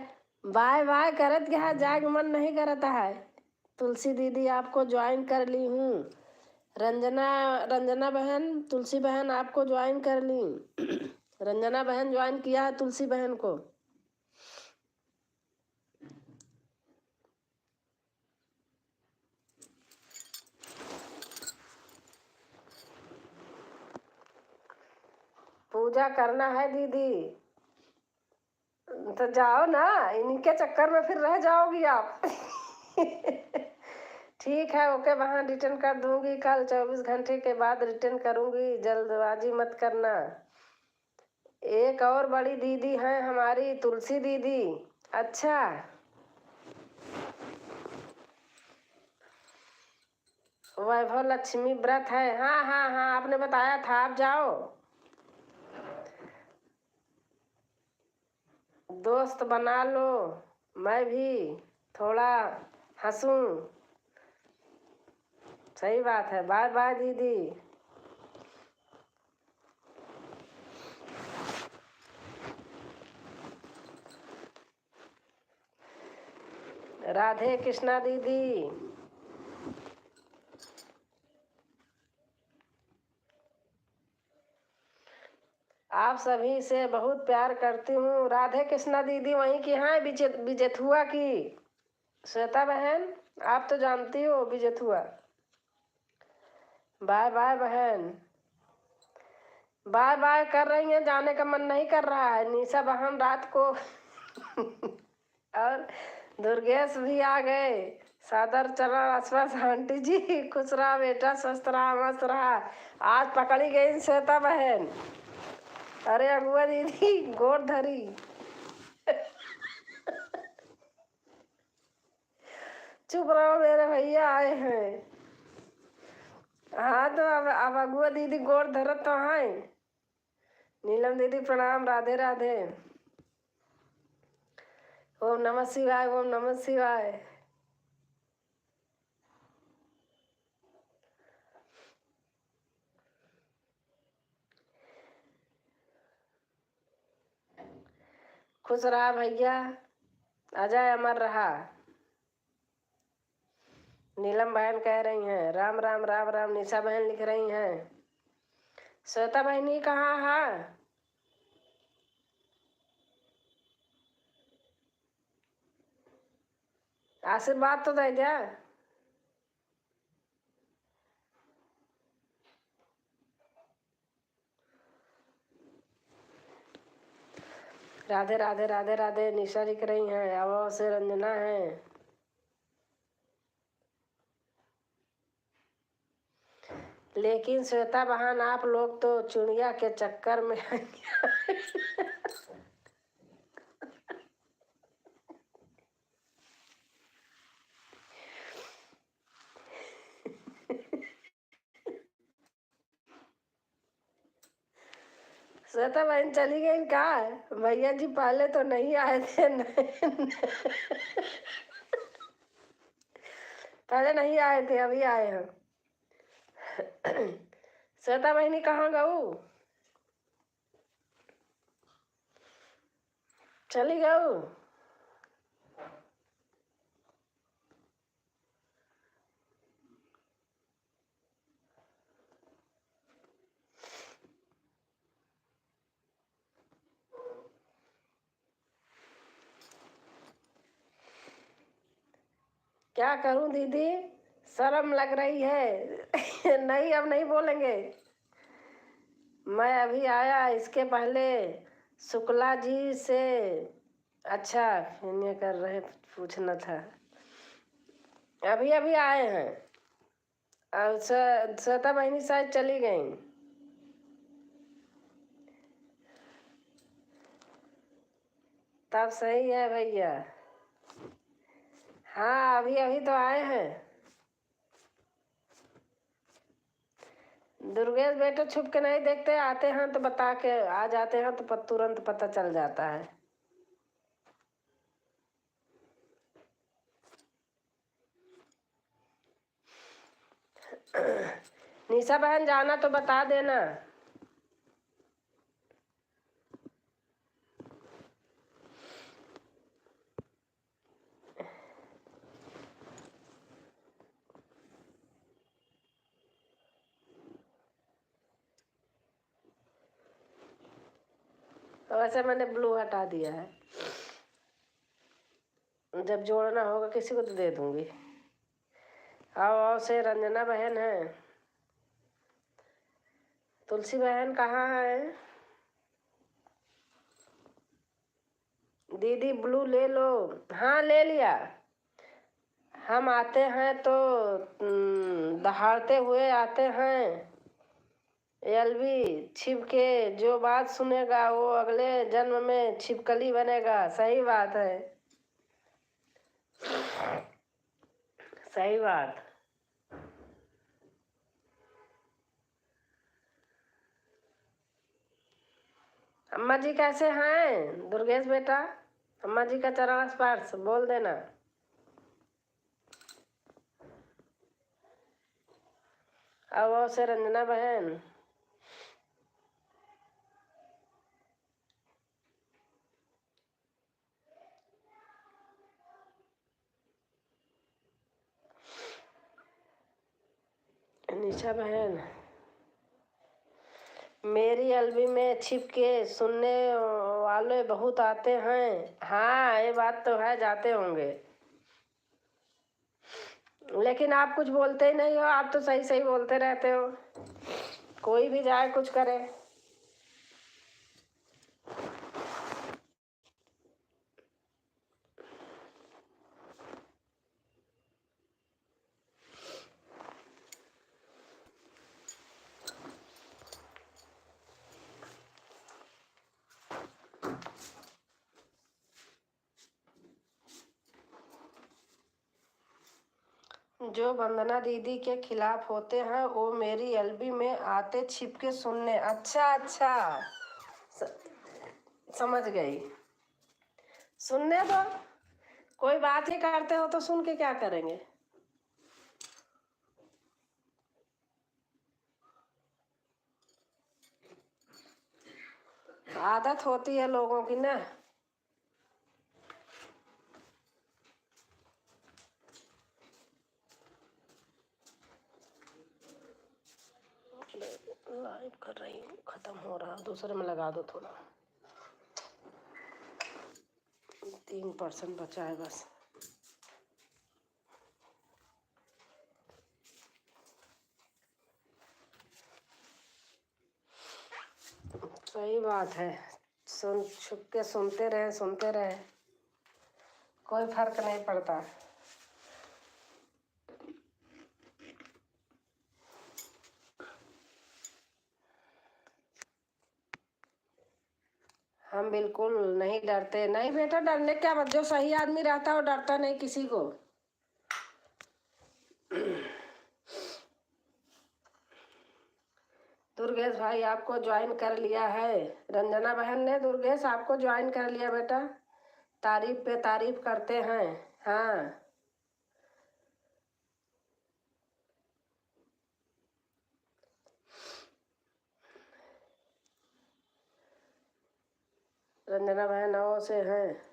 बाय बाय करत क्या, जाग मन नहीं करता है। तुलसी दीदी आपको ज्वाइन कर ली हूँ। रंजना रंजना बहन, तुलसी बहन आपको ज्वाइन कर ली। रंजना बहन ज्वाइन किया है तुलसी बहन को। पूजा करना है दीदी, तो जाओ ना, इनके चक्कर में फिर रह जाओगी आप। ठीक है ओके, वहाँ रिटर्न कर दूंगी, कल 24 घंटे के बाद रिटर्न करूंगी, जल्दबाजी मत करना। एक और बड़ी दीदी हैं हमारी तुलसी दीदी। अच्छा वैभव लक्ष्मी व्रत है, हाँ हाँ हाँ आपने बताया था, आप जाओ। दोस्त बना लो, मैं भी थोड़ा हंसूं। सही बात है, बाय बाय दीदी। राधे कृष्णा दीदी। आप सभी से बहुत प्यार करती हूँ। राधे कृष्णा दीदी वहीं की हैं, बिजेथुआ की। श्वेता बहन, आप तो जानती हो बिजेथुआ। बाय बाय बहन, बाय बाय कर रही हैं, जाने का मन नहीं कर रहा है। निशा बहन रात को और दुर्गेश भी आ गए। सादर चरण स्पर्श आंटी जी, खुश रहा बेटा, स्वस्थ रहा, मस्त रहा। आज पकड़ी गई श्वेता बहन। अरे अगुआ दीदी गोड़ धरी। चुप रहो, मेरे भैया आए हैं। हाँ तो अब अगुआ दीदी गोड़ धरत तो है। नीलम दीदी प्रणाम, राधे राधे। ओम नमः शिवाय, ओम नमः शिवाय। खुश रहा भैया, अजय अमर रहा। नीलम बहन कह रही हैं राम राम राम राम। निशा बहन लिख रही हैं। श्वेता बहनी कहाँ है? आशीर्वाद तो दे दिया। राधे राधे राधे राधे। निशा लिख रही हैं, अब से रंजना है। लेकिन श्वेता बहन आप लोग तो चुड़िया के चक्कर में श्वेता बहन चली गई कहाँ? भैया जी पहले तो नहीं आए थे पहले नहीं आए थे, अभी आए हैं। श्वेता बहनी कहाँ गऊ? चली गऊ? क्या करूं दीदी, शर्म लग रही है नहीं अब नहीं बोलेंगे। मैं अभी आया, इसके पहले शुक्ला जी से। अच्छा ये कर रहे, पूछना था। अभी अभी आए हैं। और श्वेता बहनी शायद चली गई। तब सही है भैया। हाँ अभी अभी तो आए हैं। दुर्गेश बेटे छुप के नहीं देखते, आते हैं तो बता के आ जाते हैं, तो तुरंत पता चल जाता है। निशा बहन जाना तो बता देना। वैसे मैंने ब्लू हटा दिया है, जब जोड़ना होगा किसी को तो दे दूंगी। आओ से रंजना बहन है। तुलसी बहन कहाँ है? दीदी ब्लू ले लो। हाँ ले लिया। हम आते हैं तो दहाड़ते हुए आते हैं। एलवी छिप के जो बात सुनेगा वो अगले जन्म में छिपकली बनेगा। सही बात है, सही बात। अम्मा जी कैसे हैं दुर्गेश बेटा? अम्मा जी का चरण स्पर्श बोल देना। अब वो से रंजना बहन। निशा बहन, मेरी एलबी में छिप के सुनने वाले बहुत आते हैं। हाँ, ये बात तो है, जाते होंगे, लेकिन आप कुछ बोलते ही नहीं हो। आप तो सही सही बोलते रहते हो, कोई भी जाए कुछ करे। जो वंदना दीदी के खिलाफ होते हैं वो मेरी एलबी में आते छिप के सुनने। अच्छा अच्छा, समझ गई। सुनने दो, कोई बात ही करते हो तो सुन के क्या करेंगे। आदत होती है लोगों की ना। लाइव कर रही हूँ, खत्म हो रहा, दूसरे में लगा दो थोड़ा। 3% बचा है बस। सही बात है, सुन छुप के सुनते रहे, कोई फर्क नहीं पड़ता। हम बिल्कुल नहीं डरते। नहीं बेटा, डरने क्या बात, जो सही आदमी रहता है वो डरता नहीं किसी को। दुर्गेश भाई आपको ज्वाइन कर लिया है, रंजना बहन ने। दुर्गेश आपको ज्वाइन कर लिया बेटा, तारीफ पे तारीफ करते हैं। हाँ, रंजना बहन आओ से हैं।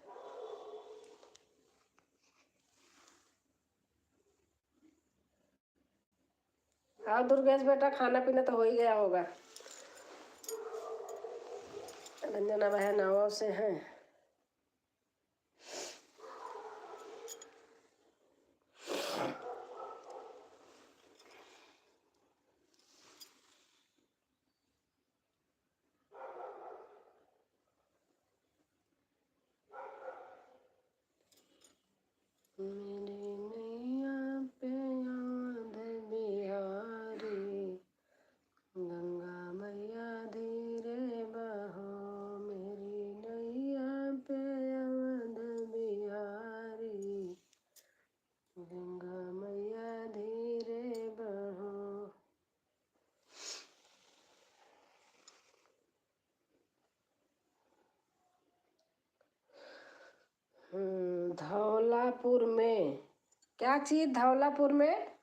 हाँ दुर्गेश बेटा, खाना पीना तो हो ही गया होगा। रंजना बहन आओ से हैं। मेरी नैया पे याद बिहारी, गंगा मैया धीरे बहो। मेरी नैया पे याद बिहारी, गंगा मैया धीरे बहो। धौलापुर में क्या चीज? धौलापुर में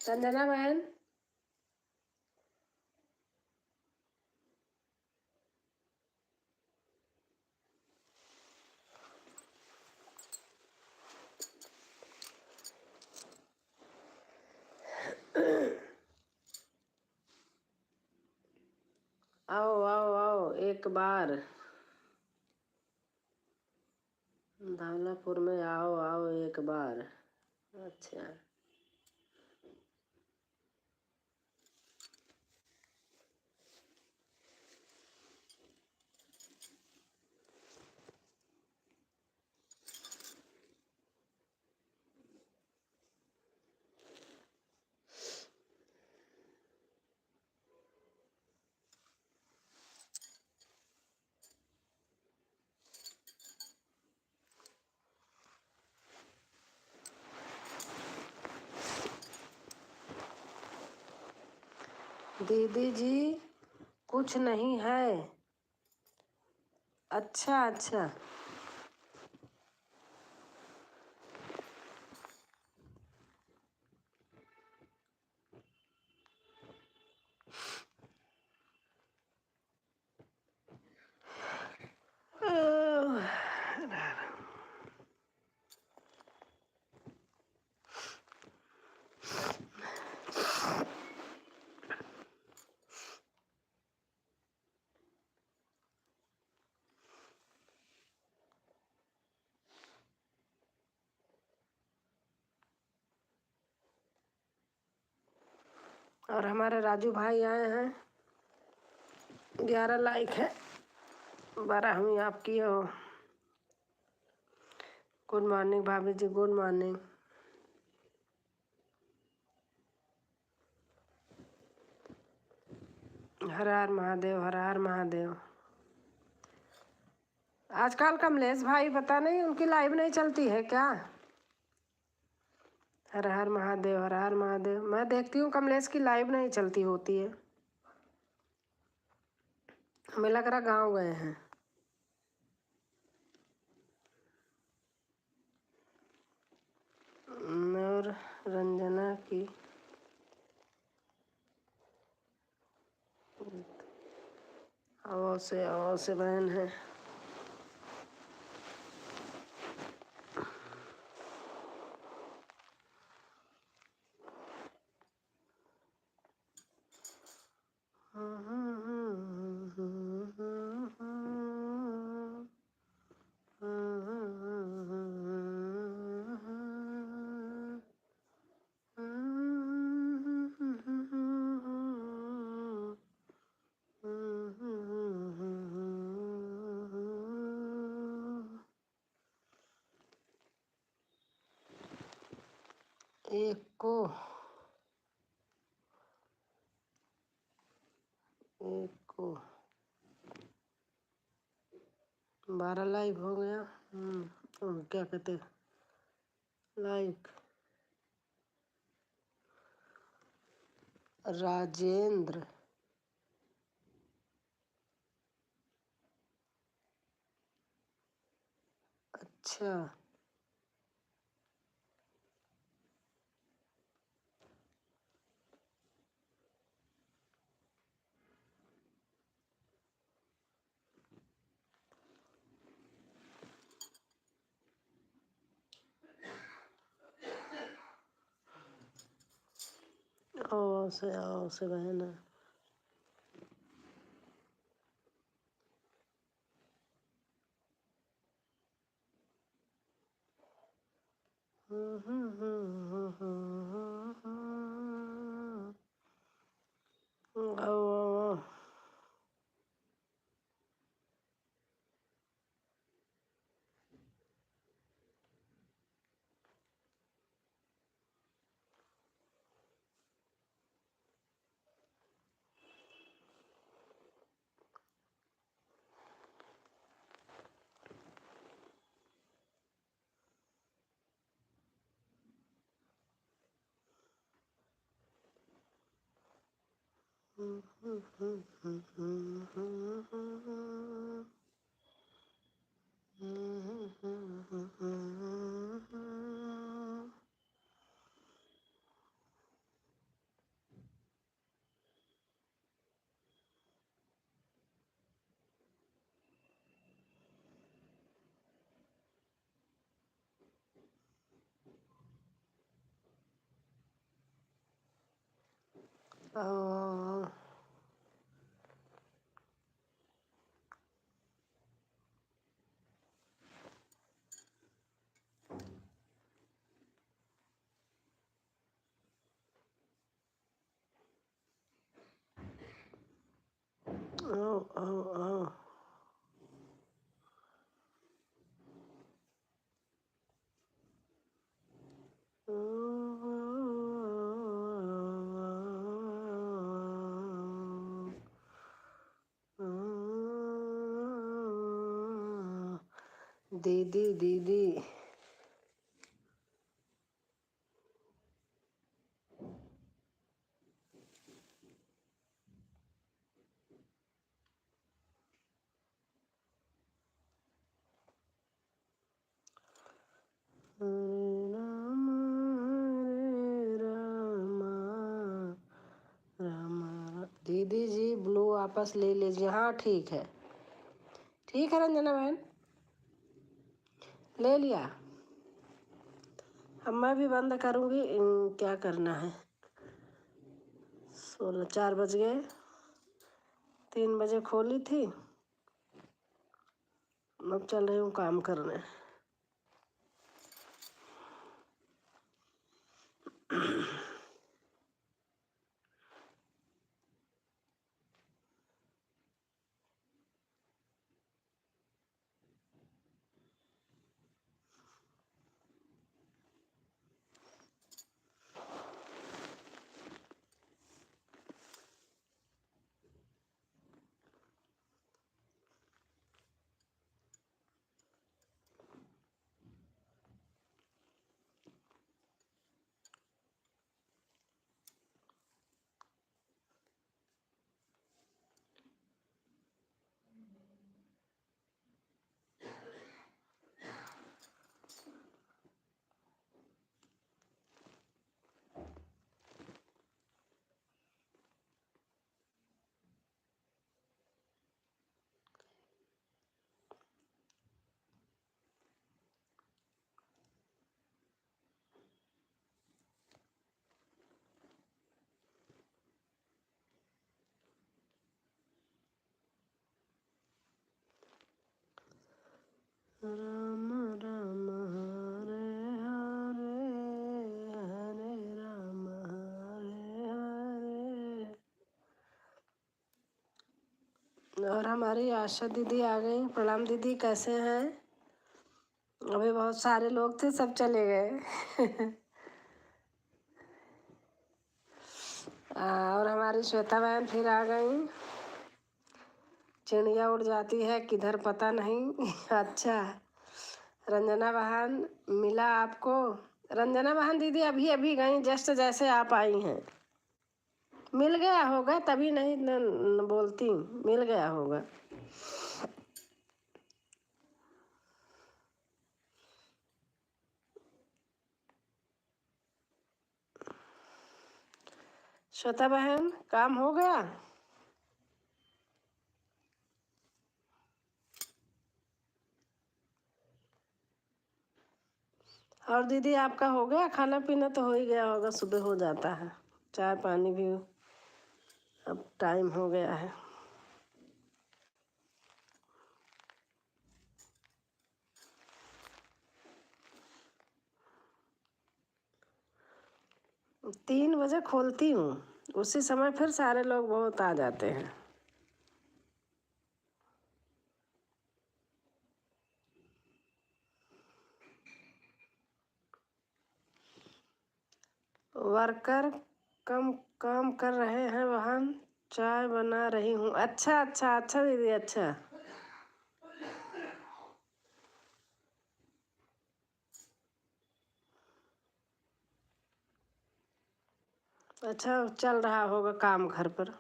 संजना बहन, आओ आओ आओ एक बार। धौलापुर में आओ आओ एक बार। अच्छा, दीदी जी कुछ नहीं है। अच्छा अच्छा, और हमारे राजू भाई आए हैं, 11 लाइक है, 12 हुई आपकी हो। गुड मॉर्निंग भाभी जी, गुड मॉर्निंग। हर हर महादेव, हर हर महादेव। आजकल कमलेश भाई पता नहीं उनकी लाइव नहीं चलती है क्या? हर हर महादेव, हर हर महादेव। मैं देखती हूँ कमलेश की लाइव नहीं चलती होती है, हमें लग रहा गाँव गए हैं। और रंजना की आओ से बहन है। एक को 12 लाइव हो गया। क्या कहते लाइक। राजेंद्र, अच्छा आओ से बहन है। आओ आओ आओ आओ आओ। दीदी दीदी राम राम। दीदी जी ब्लू वापस ले लीजिए। हाँ ठीक है, ठीक है रंजना बहन, ले लिया। अब मैं भी बंद करूँगी। क्या करना है, 4 बज गए, 3 बजे खोली थी, अब चल रही हूँ काम करने। राम राम हरे हरे, हरे राम हरे हरे। और हमारी आशा दीदी आ गई। प्रणाम दीदी, कैसे हैं? अभी बहुत सारे लोग थे, सब चले गए। और हमारी श्वेता बहन फिर आ गई। चिड़िया उड़ जाती है किधर पता नहीं। अच्छा, रंजना बहन मिला आपको? रंजना बहन दीदी अभी अभी गई, जस्ट जैसे आप आई हैं। मिल गया होगा तभी नहीं न बोलती, मिल गया होगा। श्वेता बहन काम हो गया? और दीदी आपका हो गया खाना पीना? तो हो ही गया होगा, सुबह हो जाता है। चाय पानी भी अब टाइम हो गया है। तीन बजे खोलती हूँ, उसी समय फिर सारे लोग बहुत आ जाते हैं। वर्कर कम काम कर रहे हैं बहन, चाय बना रही हूँ। अच्छा अच्छा अच्छा दीदी, अच्छा अच्छा चल रहा होगा काम घर पर।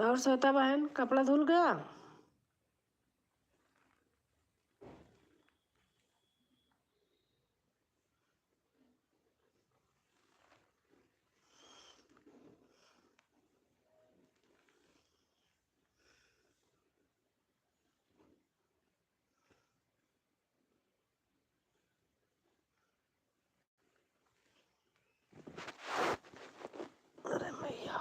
और श्वेता बहन कपड़ा धुल गया? अरे मैया,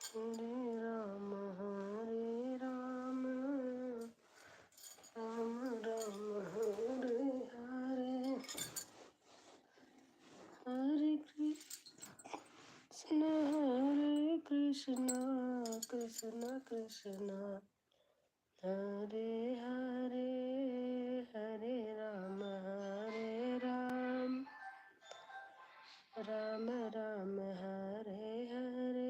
हरे राम हरे राम, राम राम हरे हरे, हरे कृष्ण हरे कृष्ण, कृष्ण कृष्ण हरे हरे, हरे राम हरे राम, राम राम हरे हरे।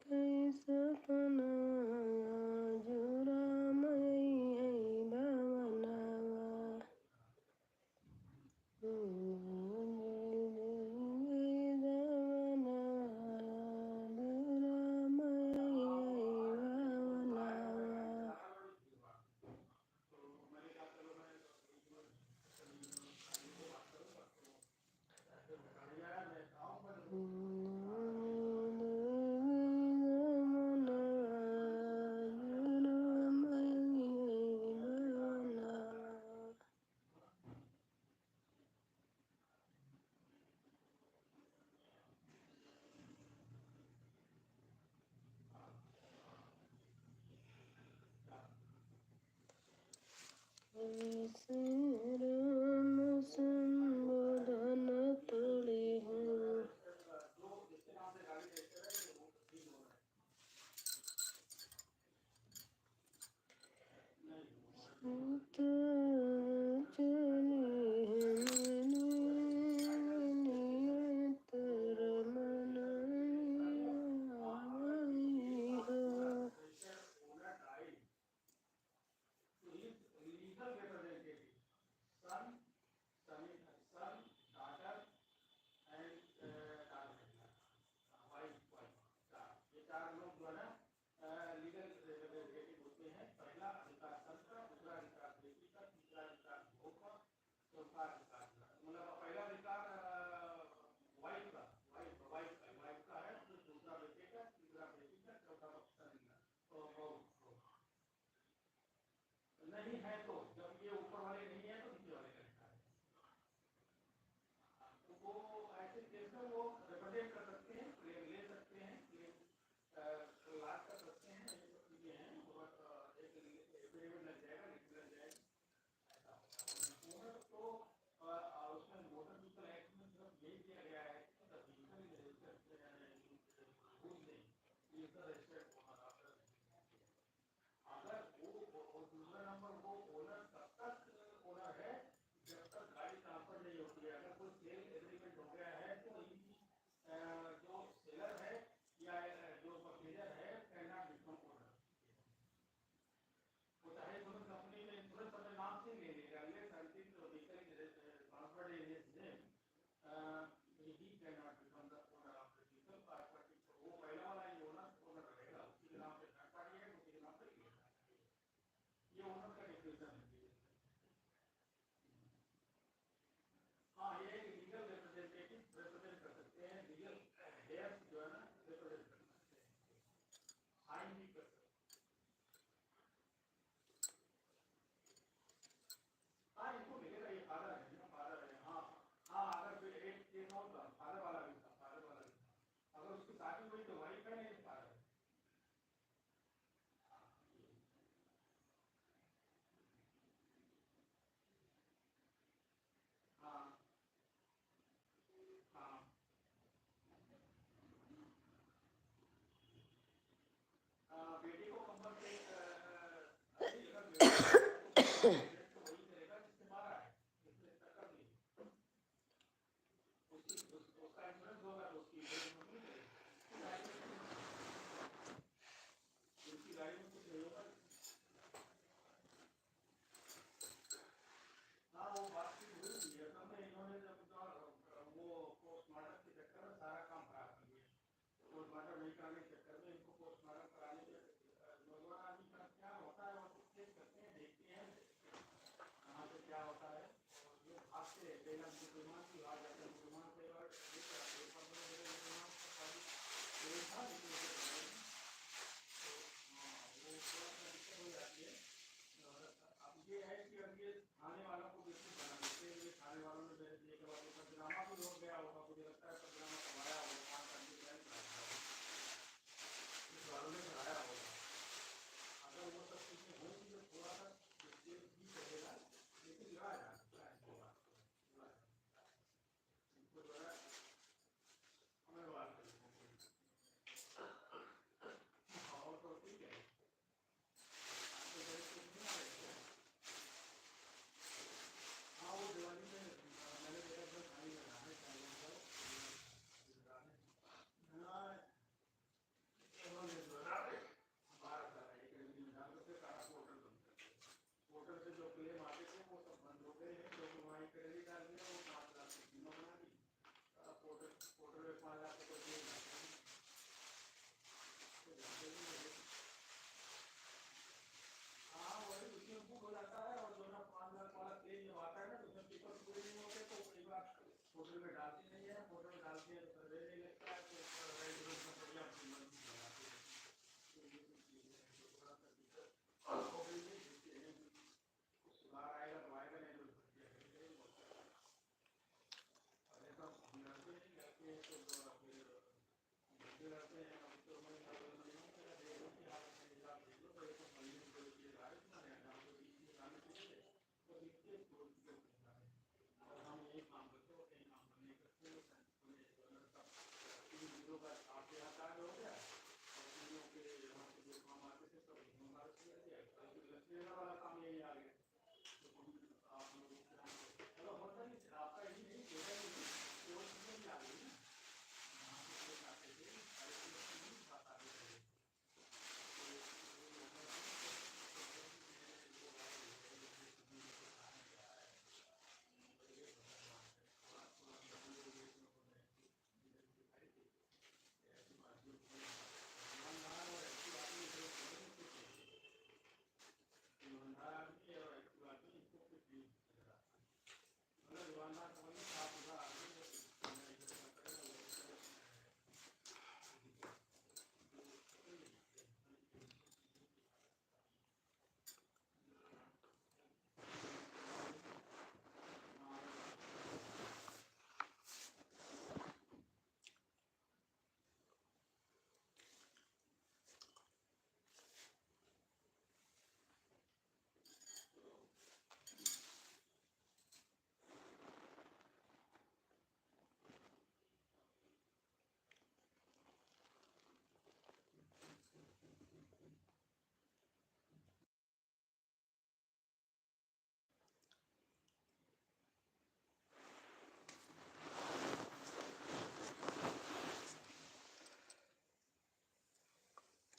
कैसा बनाया जो राम है भवनवा, राम संबोधन तुड़ी हूँ।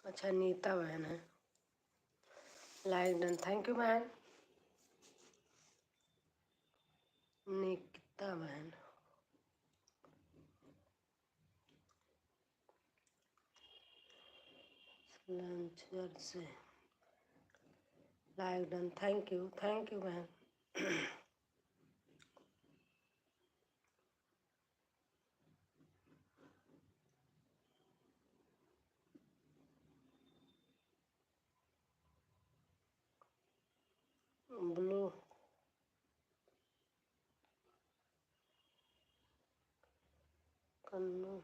अच्छा नीता बहन है, लाइक डन, थैंक यू बहन। निकिता बहन, लंचर से लाइक डन, थैंक यू बहन। ब्लू कन्नू,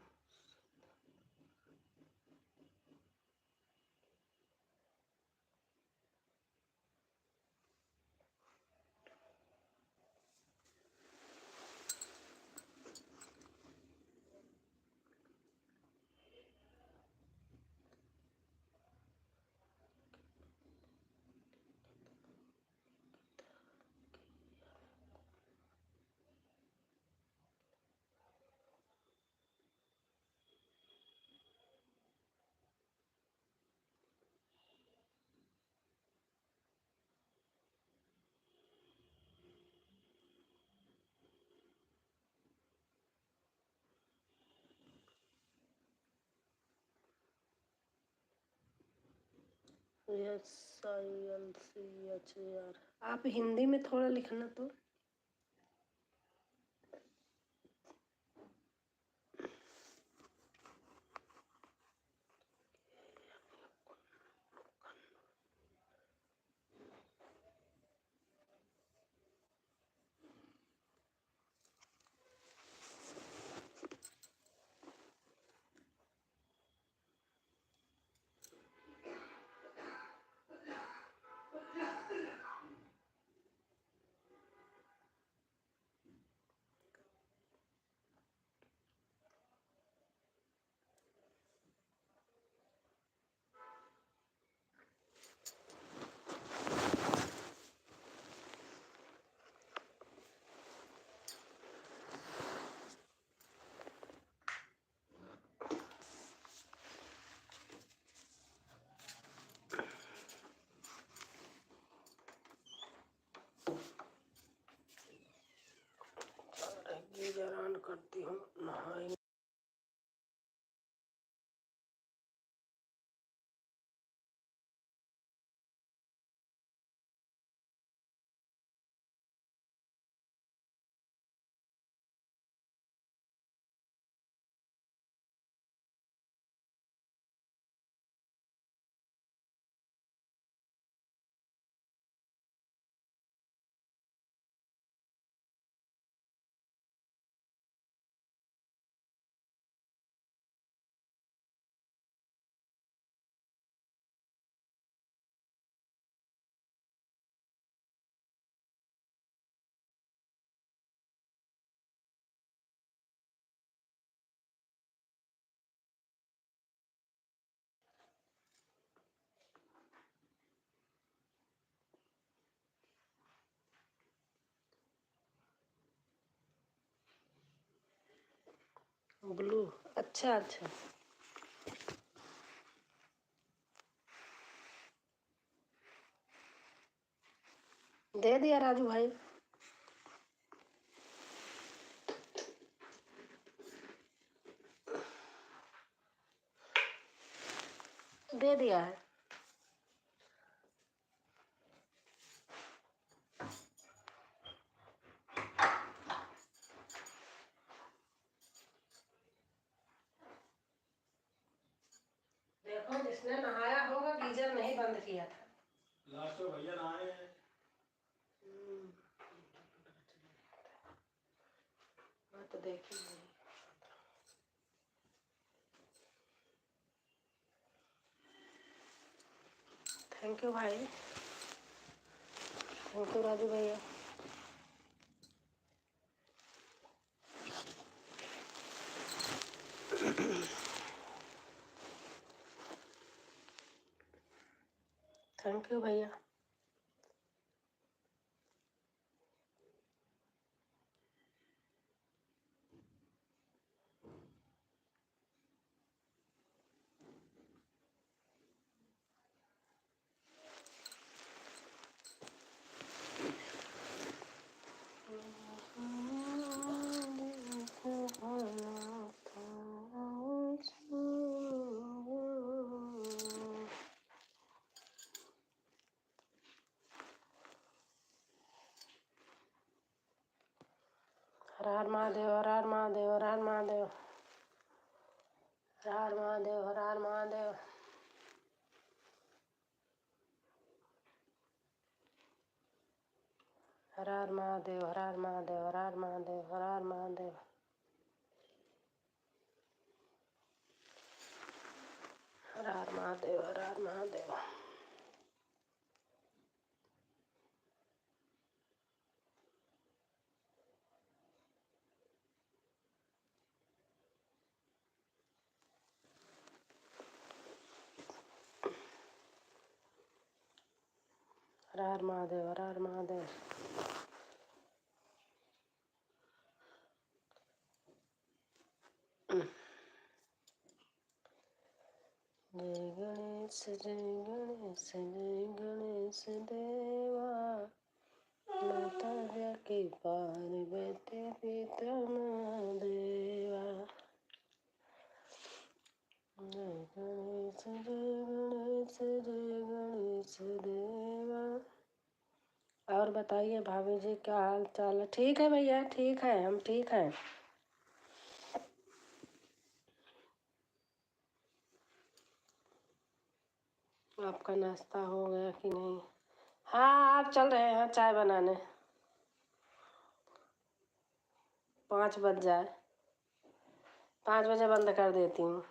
SILCHR। आप हिंदी में थोड़ा लिखना तो। गीजर ऑन करती हूँ, नहाएंगे। ब्लू, अच्छा अच्छा। दे दिया राजू भाई। दे दिया है। देखो जिसने नहाया होगा गीजर नहीं बंद किया था। लास्ट में भैया नहाए हैं। मैं तो देखी नहीं। थैंक यू भाई, थैंक यू राजू भैया। थैंक यू भैया। हर हर महादेव, हर हर महादेव, हर हर महादेव, हर हर महादेव, हर हर महादेव। हर हर महादेव, हर हर महादेव, हर हर महादेव, हर हर महादेव। हर हर महादेव, हर हर महादेव। हर हर महादेव, हर हर महादेव। जय गणेश, जय गणेश, जय गणेश देवा, माता जाके पार्वती पिता महादेवा। जय गणेश, जय गणेश, जय गणेश और बताइए भाभी जी, क्या हाल चाल है? ठीक है भैया, ठीक है, हम ठीक हैं। आपका नाश्ता हो गया कि नहीं? हाँ, आप चल रहे हैं चाय बनाने। 5 बज जाए, 5 बजे बंद कर देती हूँ।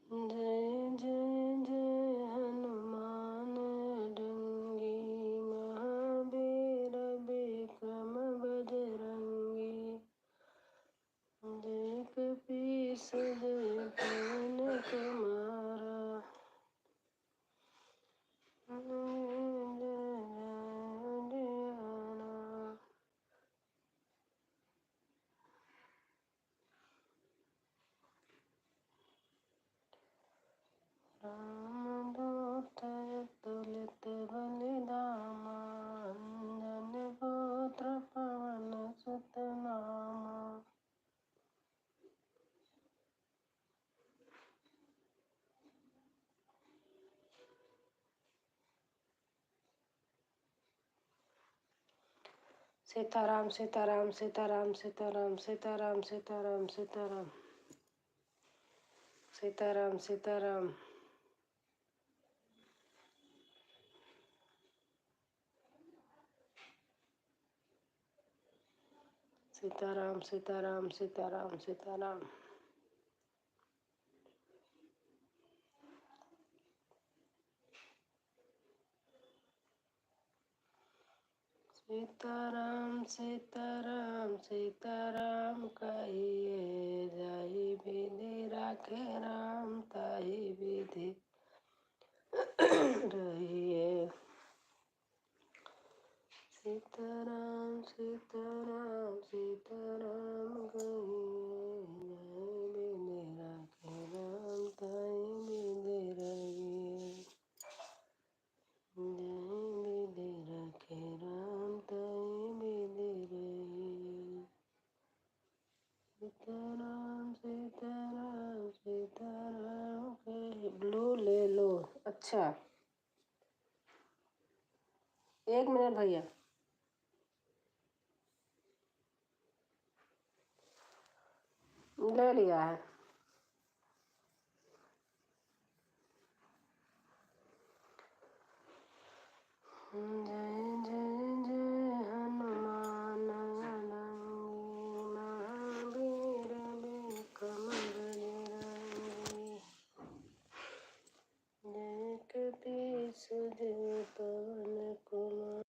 जय जय जय हनुमान डंगी, महावीर विक्रम बजरंगी, जय कपीस जय पवन कुमारा, जय जय हनुमान। रामदूत अतुलित बलिधामा, अंजनी पुत्र पवन सुत नामा। सीताराम सीताराम सीताराम सीताराम सीताराम सीताराम सीताराम सीताराम सीताराम। सीताराम सीताराम सीताराम सीताराम। सीताराम सीताराम सीताराम कहिए, जाहि विधि राखे राम ताहि विधि रहिए। सीताराम सीताराम सीताराम कहिए, जाहि विधि राखे राम ताहि विधि रहिए। जाहि विधि राखे राम ताहि विधि रहिए। सीताराम सीताराम सीताराम कहिए। ब्लू ले लो। अच्छा, 1 मिनट भैया। ले लिया है। जय जय जय हनुमान अडंगी, महावीर विक्रम बजरंगी, जय कपीस जय पवन कुमार।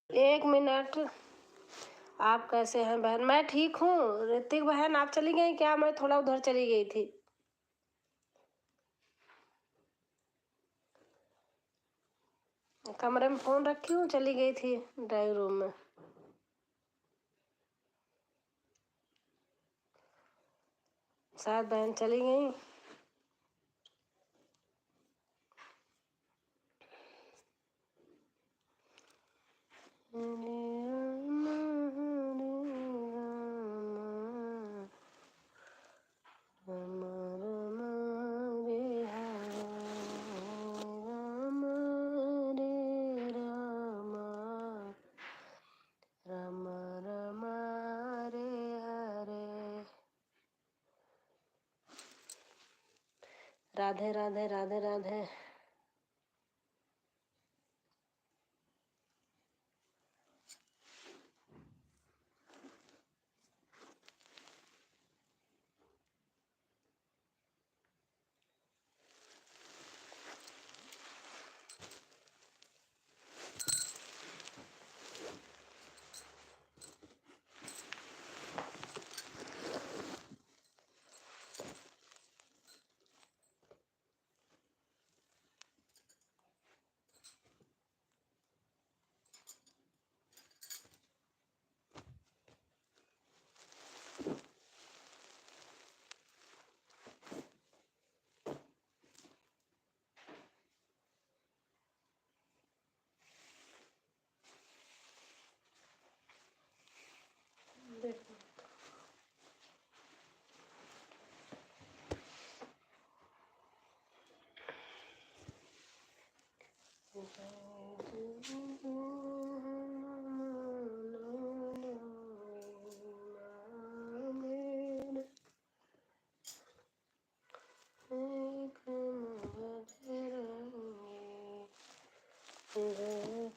एक मिनट। आप कैसे हैं बहन? मैं ठीक हूँ। ऋतिक बहन आप चली गई क्या? मैं थोड़ा उधर चली गई थी। कमरे में फोन रखी हूँ, चली गई थी ड्राइंग रूम में। शायद बहन चली गई। राधे राधे राधे राधे।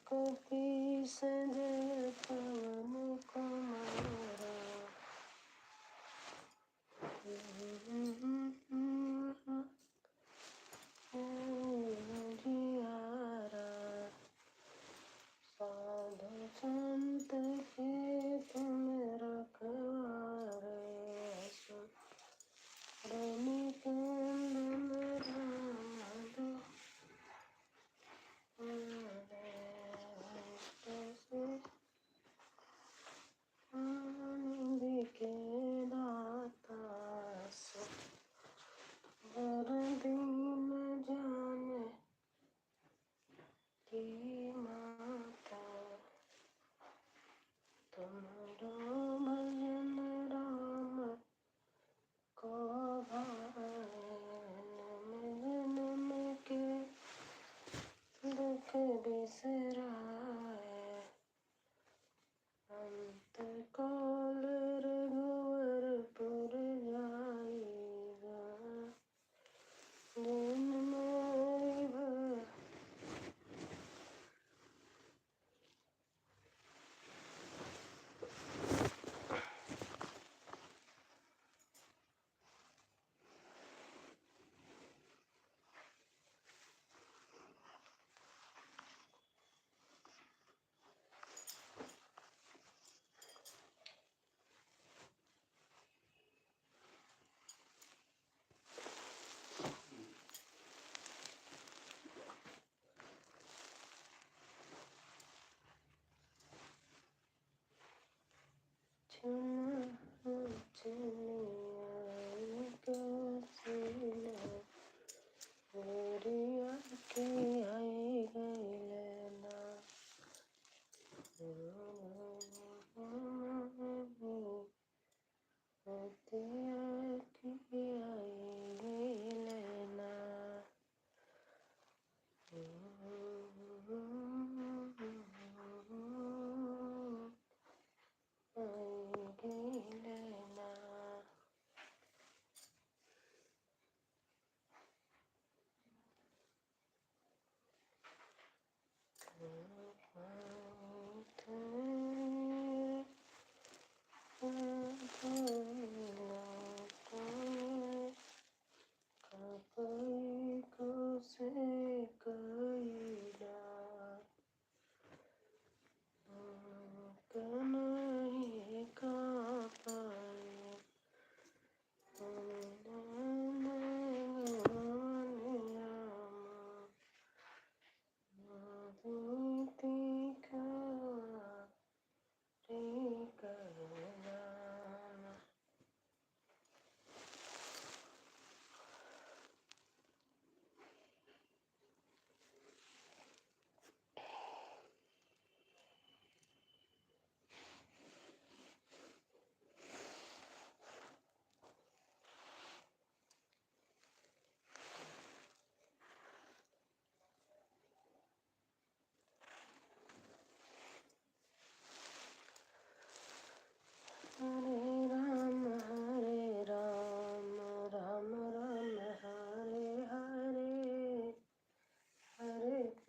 कभी सजे पवन कुमारा। साधु संत के तुम रखवारे, रनिकंदन राम आनंद के दाता सो, दीन जाने की माता। तुम्हारो भजन राम को भाए, जन्म जन्म के दुख बिसराए। अंत काल रघुवरपुर जाइगा, जन्म भय।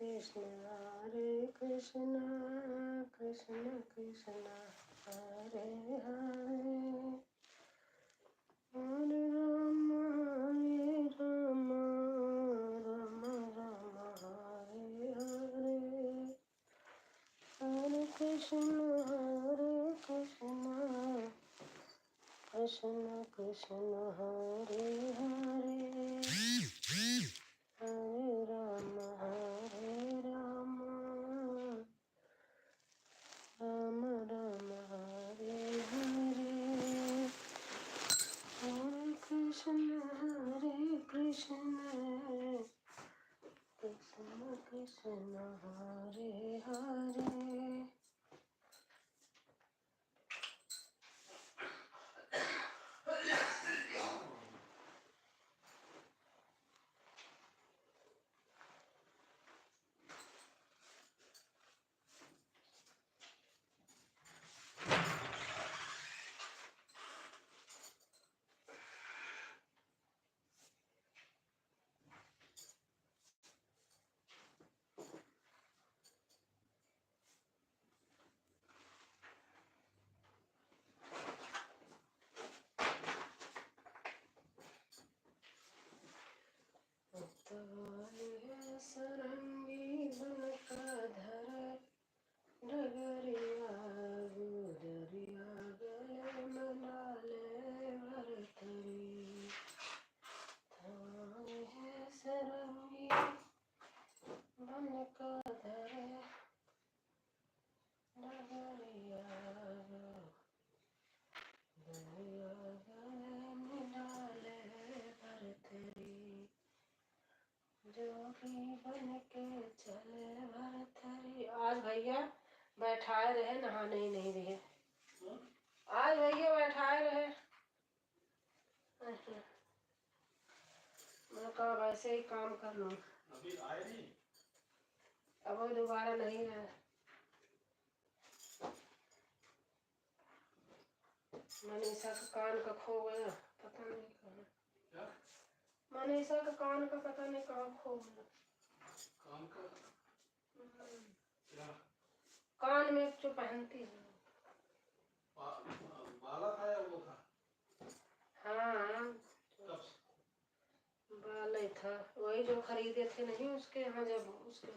कृष्ण हरे कृष्ण कृष्ण कृष्ण हरे हरे हरे राम राम राम हरे हरे हरे कृष्ण कृष्ण कृष्ण हरे हरे हरे राम राम राम हरे हरे हरे कृष्ण कृष्ण कृष्ण हरे हरे तवाले है सरंगी बनकर डगरिया गुजरिया गले मनाले भरतरी तवाले है सरंगी बनकर डगरिया गुजरिया गले मनाले भरतरी जोगी बन के चले भरथरी। आज भैया बैठाए रहे, नहाने ही नहीं दिए। आज भैया बैठाए रहे, मैं कहा वैसे ही काम कर लूं। अभी आए नहीं, अब वो दोबारा नहीं आए। मनीषा का कान का खो गया, पता नहीं कहाँ। मनीषा का कान का पता नहीं कहाँ खो गया। कान का कान में जो पहनती है बाला था या वो था? हाँ बाला ही था, वही जो खरीदे थे नहीं उसके यहाँ, जब उसके